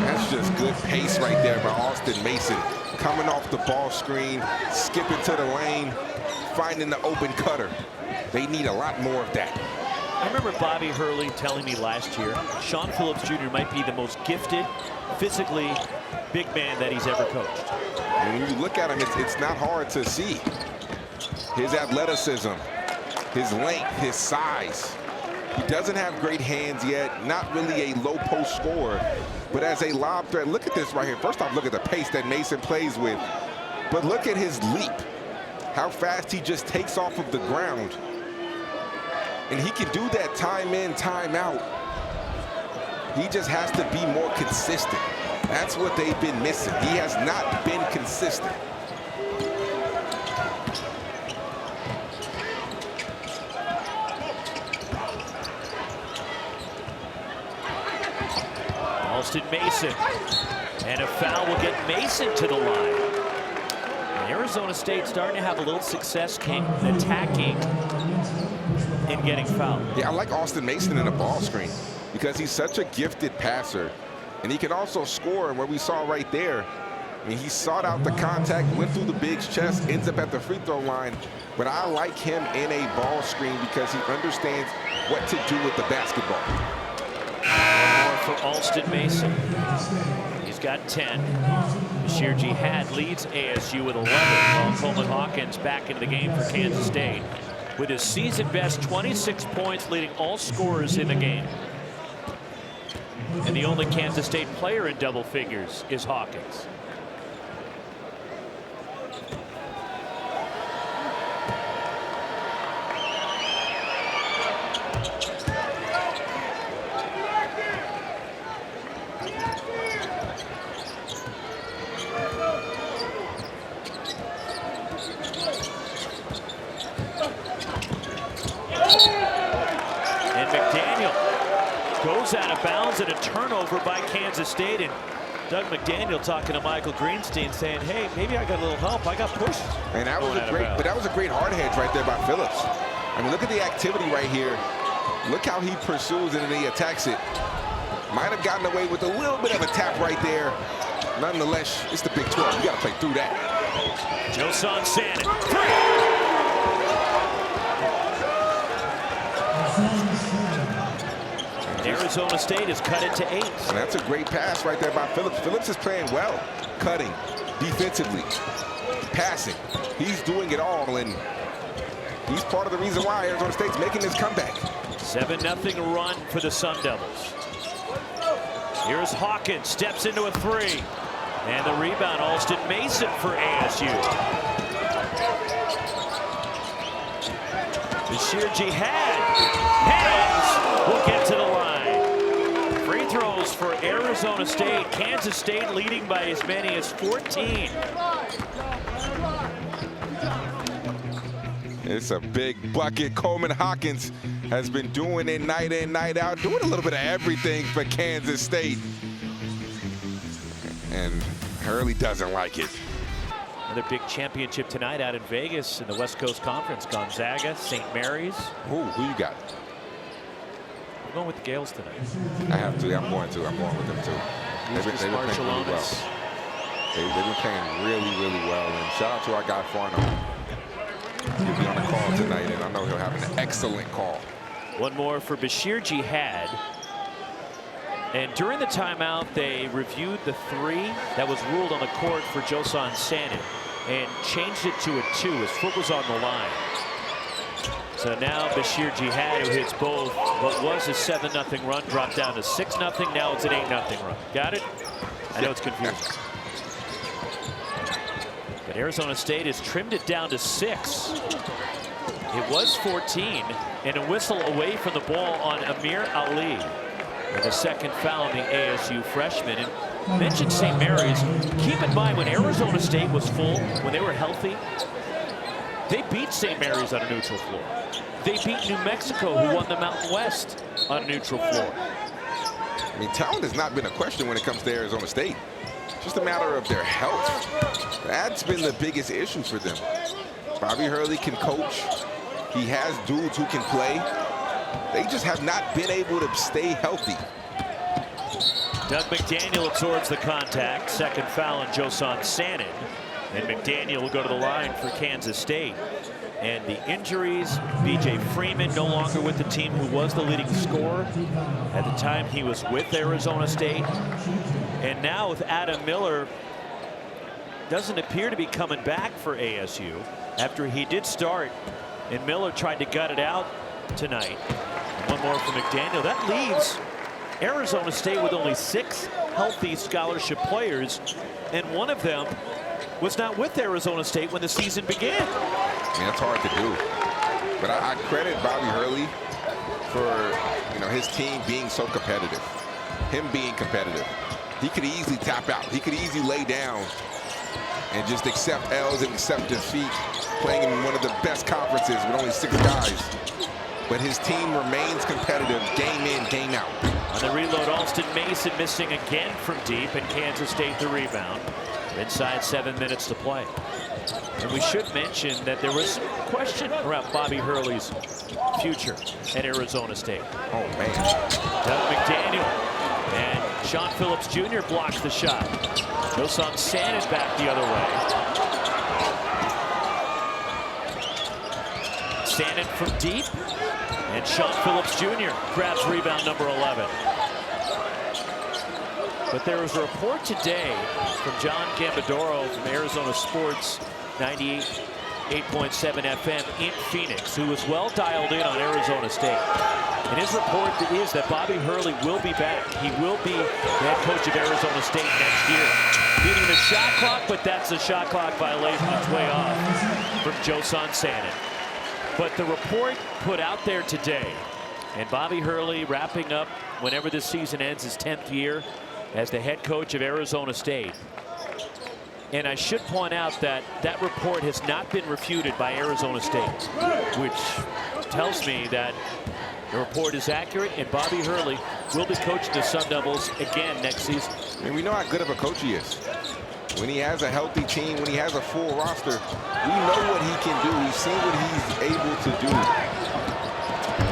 That's just good pace right there by Austin Mason. Coming off the ball screen, skipping to the lane, finding the open cutter. They need a lot more of that. I remember Bobby Hurley telling me last year, Sean Phillips Jr. might be the most gifted, physically big man that he's ever coached. And when you look at him, it's not hard to see. His athleticism, his length, his size. He doesn't have great hands yet, not really a low post scorer, but as a lob threat, look at this right here. First off, look at the pace that Mason plays with, but look at his leap, how fast he just takes off of the ground. And he can do that time in, time out. He just has to be more consistent. That's what they've been missing. He has not been consistent. Austin Mason, and a foul will get Mason to the line. And Arizona State starting to have a little success attacking and getting fouled. Yeah, I like Austin Mason in the ball screen because he's such a gifted passer, and he can also score. And what we saw right there, I mean, he sought out the contact, went through the big's chest, ends up at the free throw line. But I like him in a ball screen because he understands what to do with the basketball. For Austin Mason. He's got 10. Bashir Jihad leads ASU with 11, while Coleman Hawkins back into the game for Kansas State with his season best 26 points, leading all scorers in the game. And the only Kansas State player in double figures is Hawkins. Goes out of bounds and a turnover by Kansas State, and Doug McDaniel talking to Michael Greenstein saying, hey, maybe I got a little help. I got pushed. And that was a great hard hedge right there by Phillips. I mean, look at the activity right here. Look how he pursues it and he attacks it. Might have gotten away with a little bit of a tap right there. Nonetheless, it's the Big 12. You got to play through that. Josan Sannon, three. Arizona State has cut it to 8. And that's a great pass right there by Phillips. Phillips is playing well, cutting, defensively, passing. He's doing it all, and he's part of the reason why Arizona State's making this comeback. 7-0 run for the Sun Devils. Here's Hawkins, steps into a 3. And the rebound, Austin Mason for ASU. Bashir Jihad, hands, will get to the line. Free throws for Arizona State. Kansas State leading by as many as 14. It's a big bucket. Coleman Hawkins has been doing it night in, night out, doing a little bit of everything for Kansas State. And Hurley doesn't like it. Another big championship tonight out in Vegas in the West Coast Conference. Gonzaga, St. Mary's. Who you got? I'm going with the Gales tonight. I have to. I'm going with them too. They've been playing really well. They've been playing really well. And shout out to our guy Farnham. He'll be on the call tonight, and I know he'll have an excellent call. One more for Bashir Jihad. And during the timeout, they reviewed the 3 that was ruled on the court for Josan Sannon and changed it to a 2. His foot was on the line. So now Bashir Jihad, who hits both what was a 7-0 run, dropped down to 6-0. Now it's an 8-0 run. Got it? I know it's confusing. But Arizona State has trimmed it down to 6. It was 14, and a whistle away from the ball on Amir Ali. And the second foul on the ASU freshman. And mentioned St. Mary's. Keep in mind, when Arizona State was full, when they were healthy, They beat St. Mary's on a neutral floor. They beat New Mexico, who won the Mountain West, on a neutral floor. I mean, talent has not been a question when it comes to Arizona State. It's just a matter of their health. That's been the biggest issue for them. Bobby Hurley can coach. He has dudes who can play. They just have not been able to stay healthy. Doug McDaniel absorbs the contact. Second foul on Josan Sanin. And McDaniel will go to the line for Kansas State. And the injuries, B.J. Freeman no longer with the team, who was the leading scorer at the time he was with Arizona State. And now with Adam Miller, doesn't appear to be coming back for ASU after he did start. And Miller tried to gut it out tonight. One more for McDaniel. That leaves Arizona State with only 6 healthy scholarship players, and one of them was not with Arizona State when the season began. I mean, that's hard to do. But I credit Bobby Hurley for his team being so competitive. Him being competitive. He could easily tap out. He could easily lay down and just accept L's and accept defeat, playing in one of the best conferences with only 6 guys. But his team remains competitive game in, game out. On the reload, Alston Mason missing again from deep, and Kansas State the rebound. Inside 7 minutes to play. And we should mention that there was question around Bobby Hurley's future at Arizona State. Oh, man. Doug McDaniel and Sean Phillips Jr. blocks the shot. Josan Sanin back the other way. Sanin from deep, and Sean Phillips Jr. grabs rebound number 11. But there was a report today from John Gambadoro from Arizona Sports 98.7 FM in Phoenix, who was well dialed in on Arizona State. And his report is that Bobby Hurley will be back. He will be the head coach of Arizona State next year. Beating the shot clock, but that's a shot clock violation. It's way off from Josan Sanin. But the report put out there today, and Bobby Hurley wrapping up whenever this season ends his 10th year as the head coach of Arizona State. And I should point out that that report has not been refuted by Arizona State, which tells me that the report is accurate, and Bobby Hurley will be coaching the Sun Devils again next season. And we know how good of a coach he is. When he has a healthy team, when he has a full roster, we know what he can do. We've seen what he's able to do.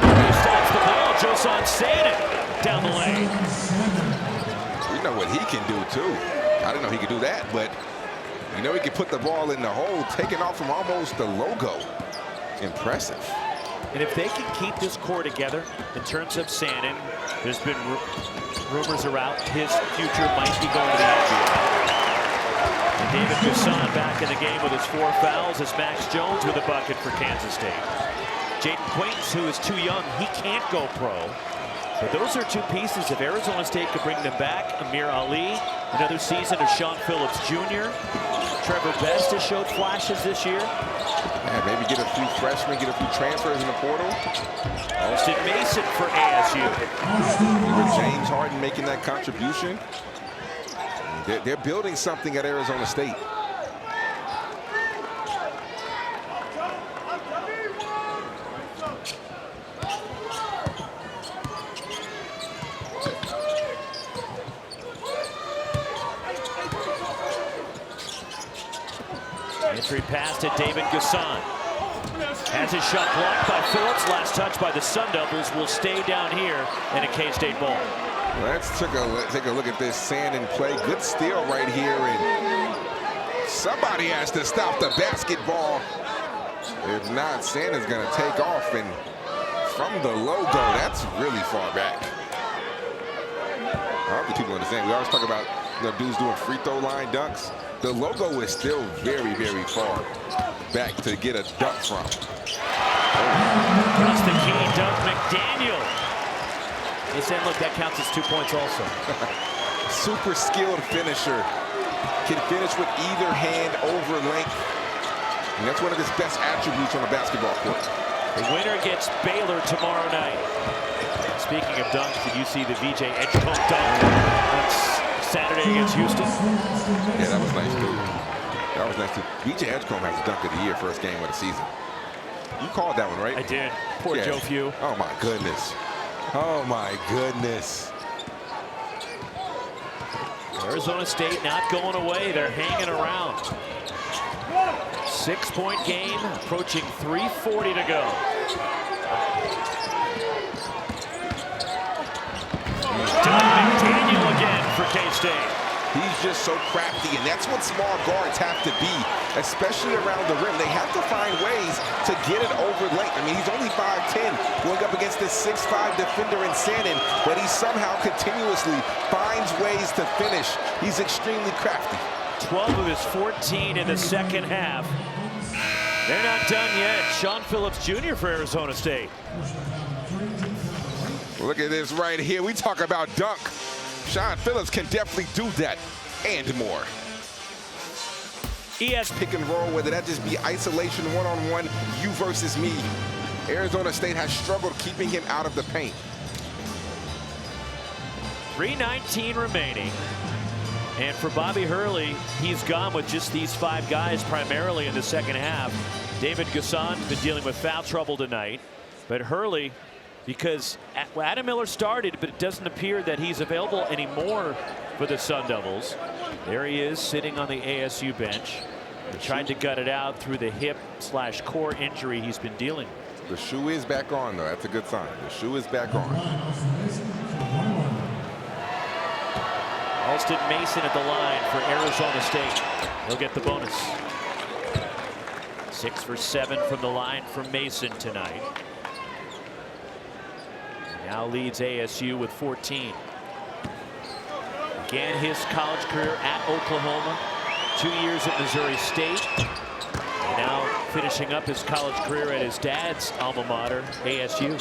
He stops the ball. Josan Sanin down the lane. We know what he can do, too. I didn't know he could do that, but you know he could put the ball in the hole, taking off from almost the logo. Impressive. And if they can keep this core together in terms of Sanin, there's been rumors around his future might be going to the NBA. And David Gasson back in the game with his 4 fouls as Max Jones with a bucket for Kansas State. Jaden Quaintance, who is too young, he can't go pro. But those are 2 pieces. If Arizona State could bring them back, Amir Ali, another season of Sean Phillips Jr. Trevor Best has showed flashes this year. Yeah, maybe get a few freshmen, get a few transfers in the portal. Alston Mason for ASU. With James Harden making that contribution. They're building something at Arizona State. Entry pass to David Gasson. Has his shot blocked by Phillips. Last touch by the Sun Devils will stay down here in a K-State ball. Let's take a look at this Sanin play. Good steal right here, and somebody has to stop the basketball. If not, Sanin's going to take off, and from the logo, that's really far back. I don't think people understand. We always talk about dudes doing free throw line dunks. The logo is still very, very far back to get a dunk from. Across the key, Doug McDaniel. He said, look, that counts as 2 points also. Super skilled finisher. Can finish with either hand over length. And that's one of his best attributes on a basketball court. The winner gets Baylor tomorrow night. Speaking of dunks, did you see the VJ Edgecombe dunk on Saturday against Houston? Yeah, that was nice, too. That was nice too. BJ Edgecombe has a dunk of the year, first game of the season. You called that one, right? I did. Poor Joe Few. Oh my goodness. Oh my goodness. Arizona State not going away. They're hanging around. 6-point game, approaching 3:40 to go. McDaniel again for K-State. He's just so crafty, and that's what small guards have to be, especially around the rim. They have to find ways to get it over length. I mean, he's only 5'10", going up against this 6'5" defender in Sannon, but he somehow continuously finds ways to finish. He's extremely crafty. 12 of his 14 in the second half. They're not done yet. Sean Phillips Jr. for Arizona State. Look at this right here. We talk about dunk. Sean Phillips can definitely do that and more. Pick and roll, whether that just be isolation, one-on-one, you versus me. Arizona State has struggled keeping him out of the paint. 3:19 remaining. And for Bobby Hurley, he's gone with just these 5 guys primarily in the second half. David Gasson's been dealing with foul trouble tonight. But Hurley, because Adam Miller started, but it doesn't appear that he's available anymore for the Sun Devils. There he is sitting on the ASU bench. He tried to gut it out through the hip/core injury he's been dealing with. The shoe is back on, though. That's a good sign. The shoe is back on. Alston Mason at the line for Arizona State. He'll get the bonus. 6 for 7 from the line for Mason tonight. Now leads ASU with 14. Began his college career at Oklahoma, 2 years at Missouri State. And now finishing up his college career at his dad's alma mater, ASU.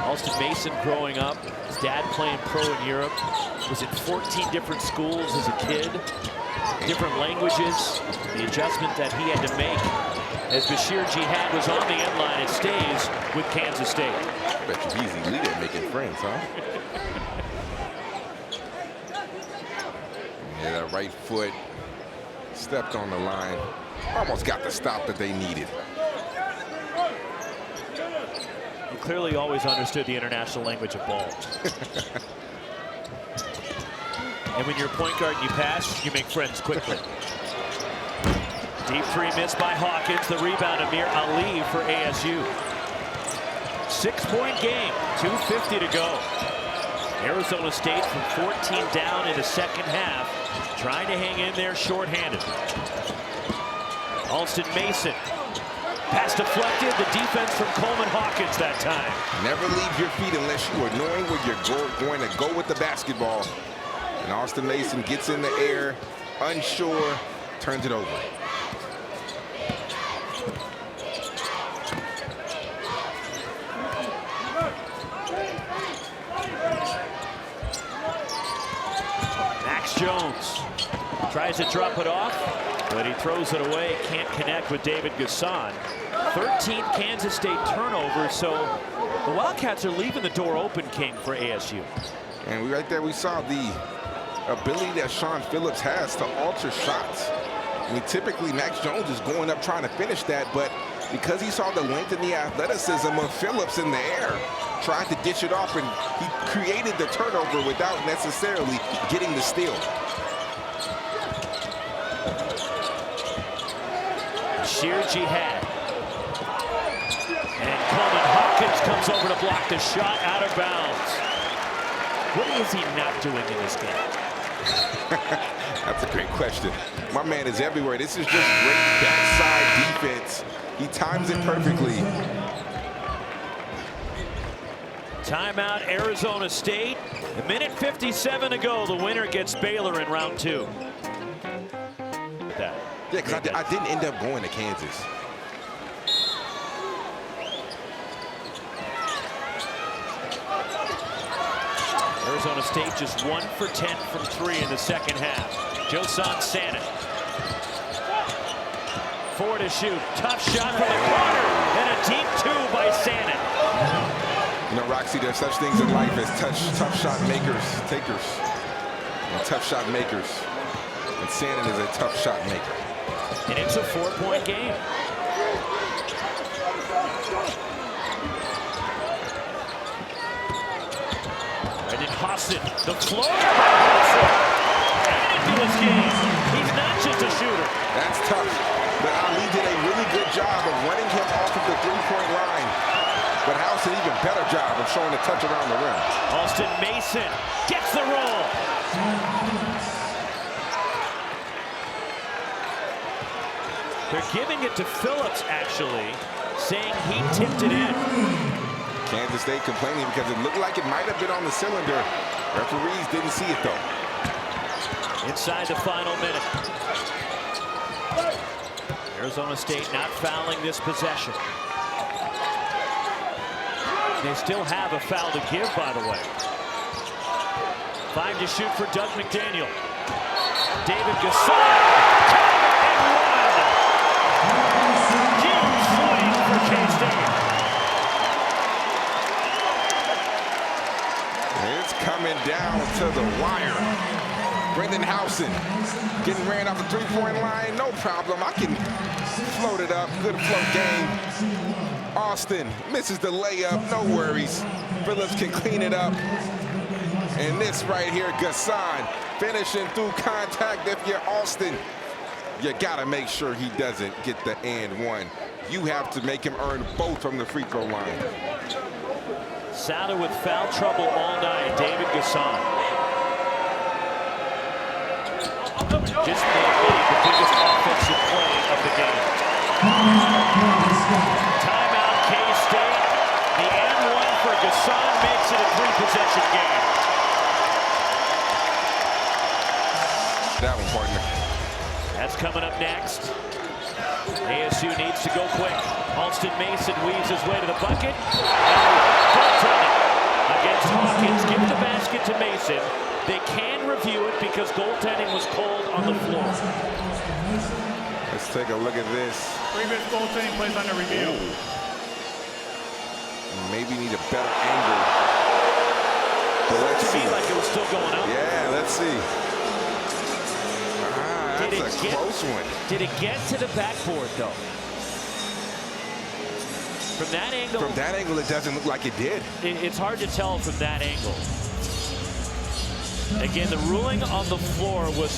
Alston Mason growing up, his dad playing pro in Europe, was in 14 different schools as a kid, different languages, the adjustment that he had to make as Bashir Jihad was on the end line. It stays with Kansas State. I bet you he's elite at making friends, huh? Yeah, that right foot stepped on the line. Almost got the stop that they needed. He clearly always understood the international language of ball. And when you're a point guard and you pass, you make friends quickly. Deep 3 missed by Hawkins. The rebound, Amir Ali for ASU. 6-point game, 2:50 to go. Arizona State from 14 down in the second half, trying to hang in there shorthanded. Alston Mason. Pass deflected. The defense from Coleman Hawkins that time. Never leave your feet unless you are knowing where you're going to go with the basketball. And Alston Mason gets in the air, unsure, turns it over. Jones tries to drop it off, but he throws it away. Can't connect with David Gasson. 13 Kansas State turnovers, so the Wildcats are leaving the door open, King, for ASU. And right there we saw the ability that Sean Phillips has to alter shots. I mean, typically Max Jones is going up trying to finish that, but because he saw the length and the athleticism of Phillips in the air, tried to dish it off, and he created the turnover without necessarily getting the steal. Sheer Jihad. And Coleman Hawkins comes over to block the shot out of bounds. What is he not doing in this game? That's a great question. My man is everywhere. This is just great backside defense. He times it perfectly. Timeout, Arizona State. A minute 57 to go. The winner gets Baylor in round 2. Yeah, because I didn't end up going to Kansas. Arizona State just 1 for 10 from 3 in the second half. Josan Sannon. 4 to shoot. Tough shot from the corner. And a deep 2 by Sannon. You know, Roxy, there's such things in life as tough shot makers, takers. And tough shot makers. And Sandin is a tough shot maker. And it's a 4-point game. Brendan Hostin, the floor by Hostin. Adding to his game. He's not just a shooter. That's tough. But Ali did a really good job of running him off of the three-point line. But House an even better job of showing a touch around the rim. Austin Mason gets the roll. They're giving it to Phillips, actually, saying he tipped it in. Kansas State complaining because it looked like it might have been on the cylinder. Referees didn't see it, though. Inside the final minute. Arizona State not fouling this possession. They still have a foul to give, by the way. 5 to shoot for Doug McDaniel. David Gasol. And one. Huge swing for K-State. It's coming down to the wire. Brendan Housen getting ran off the three-point line. No problem. I can float it up. Good float game. Austin misses the layup. No worries. Phillips can clean it up. And this right here, Gasson finishing through contact. If you're Austin, you got to make sure he doesn't get the and one. You have to make him earn both from the free throw line. Souter with foul trouble all night. David Gasson. Just maybe the biggest offensive play of the game. Timeout, K-State. The and one for Gasson makes it a 3-possession game. That one, partner. That's coming up next. ASU needs to go quick. Alston Mason weaves his way to the bucket. Goaltending against Hawkins. Give the basket to Mason. They can review it because goaltending was cold on the floor. Let's take a look at this. Previous goaltending plays under review. Ooh. Maybe need a better angle. But let's To see. me, like it was still going up. Yeah, let's see. That's a close one. Did it get to the backboard, though? From that angle? From that angle, it doesn't look like it did. It's hard to tell from that angle. Again, the ruling on the floor was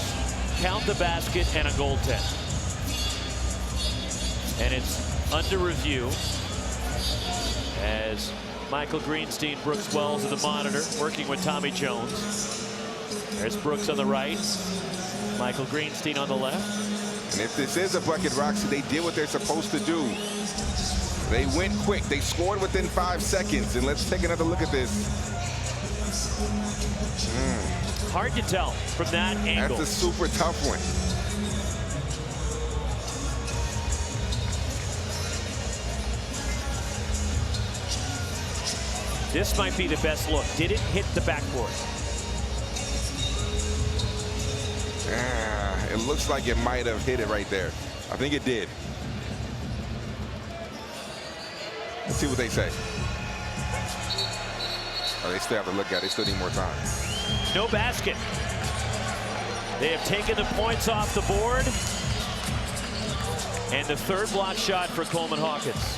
count the basket and a goaltend. And it's under review as Michael Greenstein, Brooks Wells at the monitor, working with Tommy Jones. There's Brooks on the right. Michael Greenstein on the left. And if this is a bucket, Roxy, they did what they're supposed to do. They went quick. They scored within 5 seconds. And let's take another look at this. Hard to tell from that angle. That's a super tough one. This might be the best look. Did it hit the backboard? It looks like it might have hit it right there. I think it did. Let's see what they say. Oh, they still have to look at it. They still need more time. No basket. They have taken the points off the board. And the third block shot for Coleman Hawkins.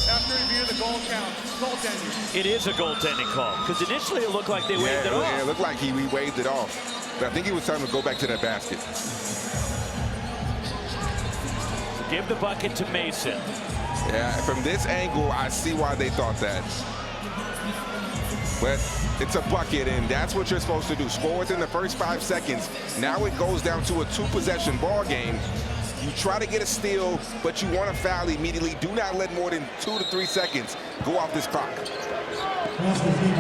After review, the goal count. Goaltending. It is a goaltending call because initially it looked like they waved it off. Yeah, it looked like he waved it off. But I think he was telling him to go back to that basket. So give the bucket to Mason. Yeah, from this angle, I see why they thought that. But it's a bucket, and that's what you're supposed to do. Score within the first 5 seconds. Now it goes down to a 2-possession ball game. You try to get a steal, but you want to foul immediately. Do not let more than 2 to 3 seconds go off this clock.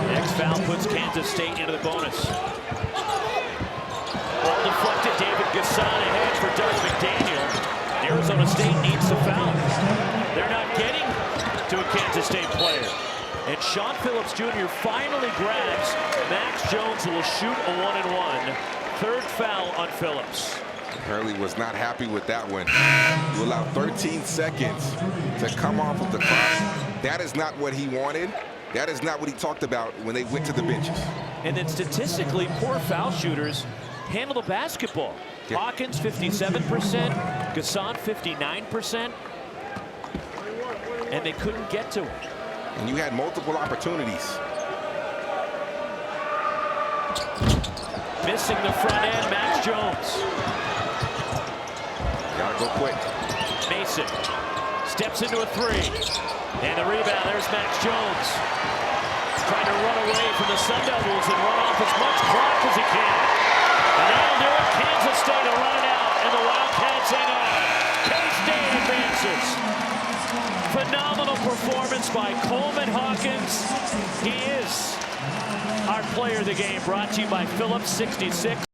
Next foul puts Kansas State into the bonus. Ball deflected. David Gasson ahead for Doug McDaniel. Arizona State needs to foul. They're not getting to a Kansas State player. And Sean Phillips Jr. finally grabs Max Jones, who will shoot a 1-and-1. Third foul on Phillips. Hurley was not happy with that one. You allow 13 seconds to come off of the clock. That is not what he wanted. That is not what he talked about when they went to the benches. And then statistically, poor foul shooters handle the basketball. Yeah. Hawkins 57%, Gasson 59%, and they couldn't get to him. And you had multiple opportunities. Missing the front end, Max Jones. Gotta go quick. Mason steps into a three. And the rebound, there's Max Jones. Trying to run away from the Sun Devils and run off as much clock as he can. And that'll do it. Kansas State will run it out, and the Wildcats hang on. K-State advances. Phenomenal performance by Coleman Hawkins. He is our player of the game, brought to you by Phillips 66.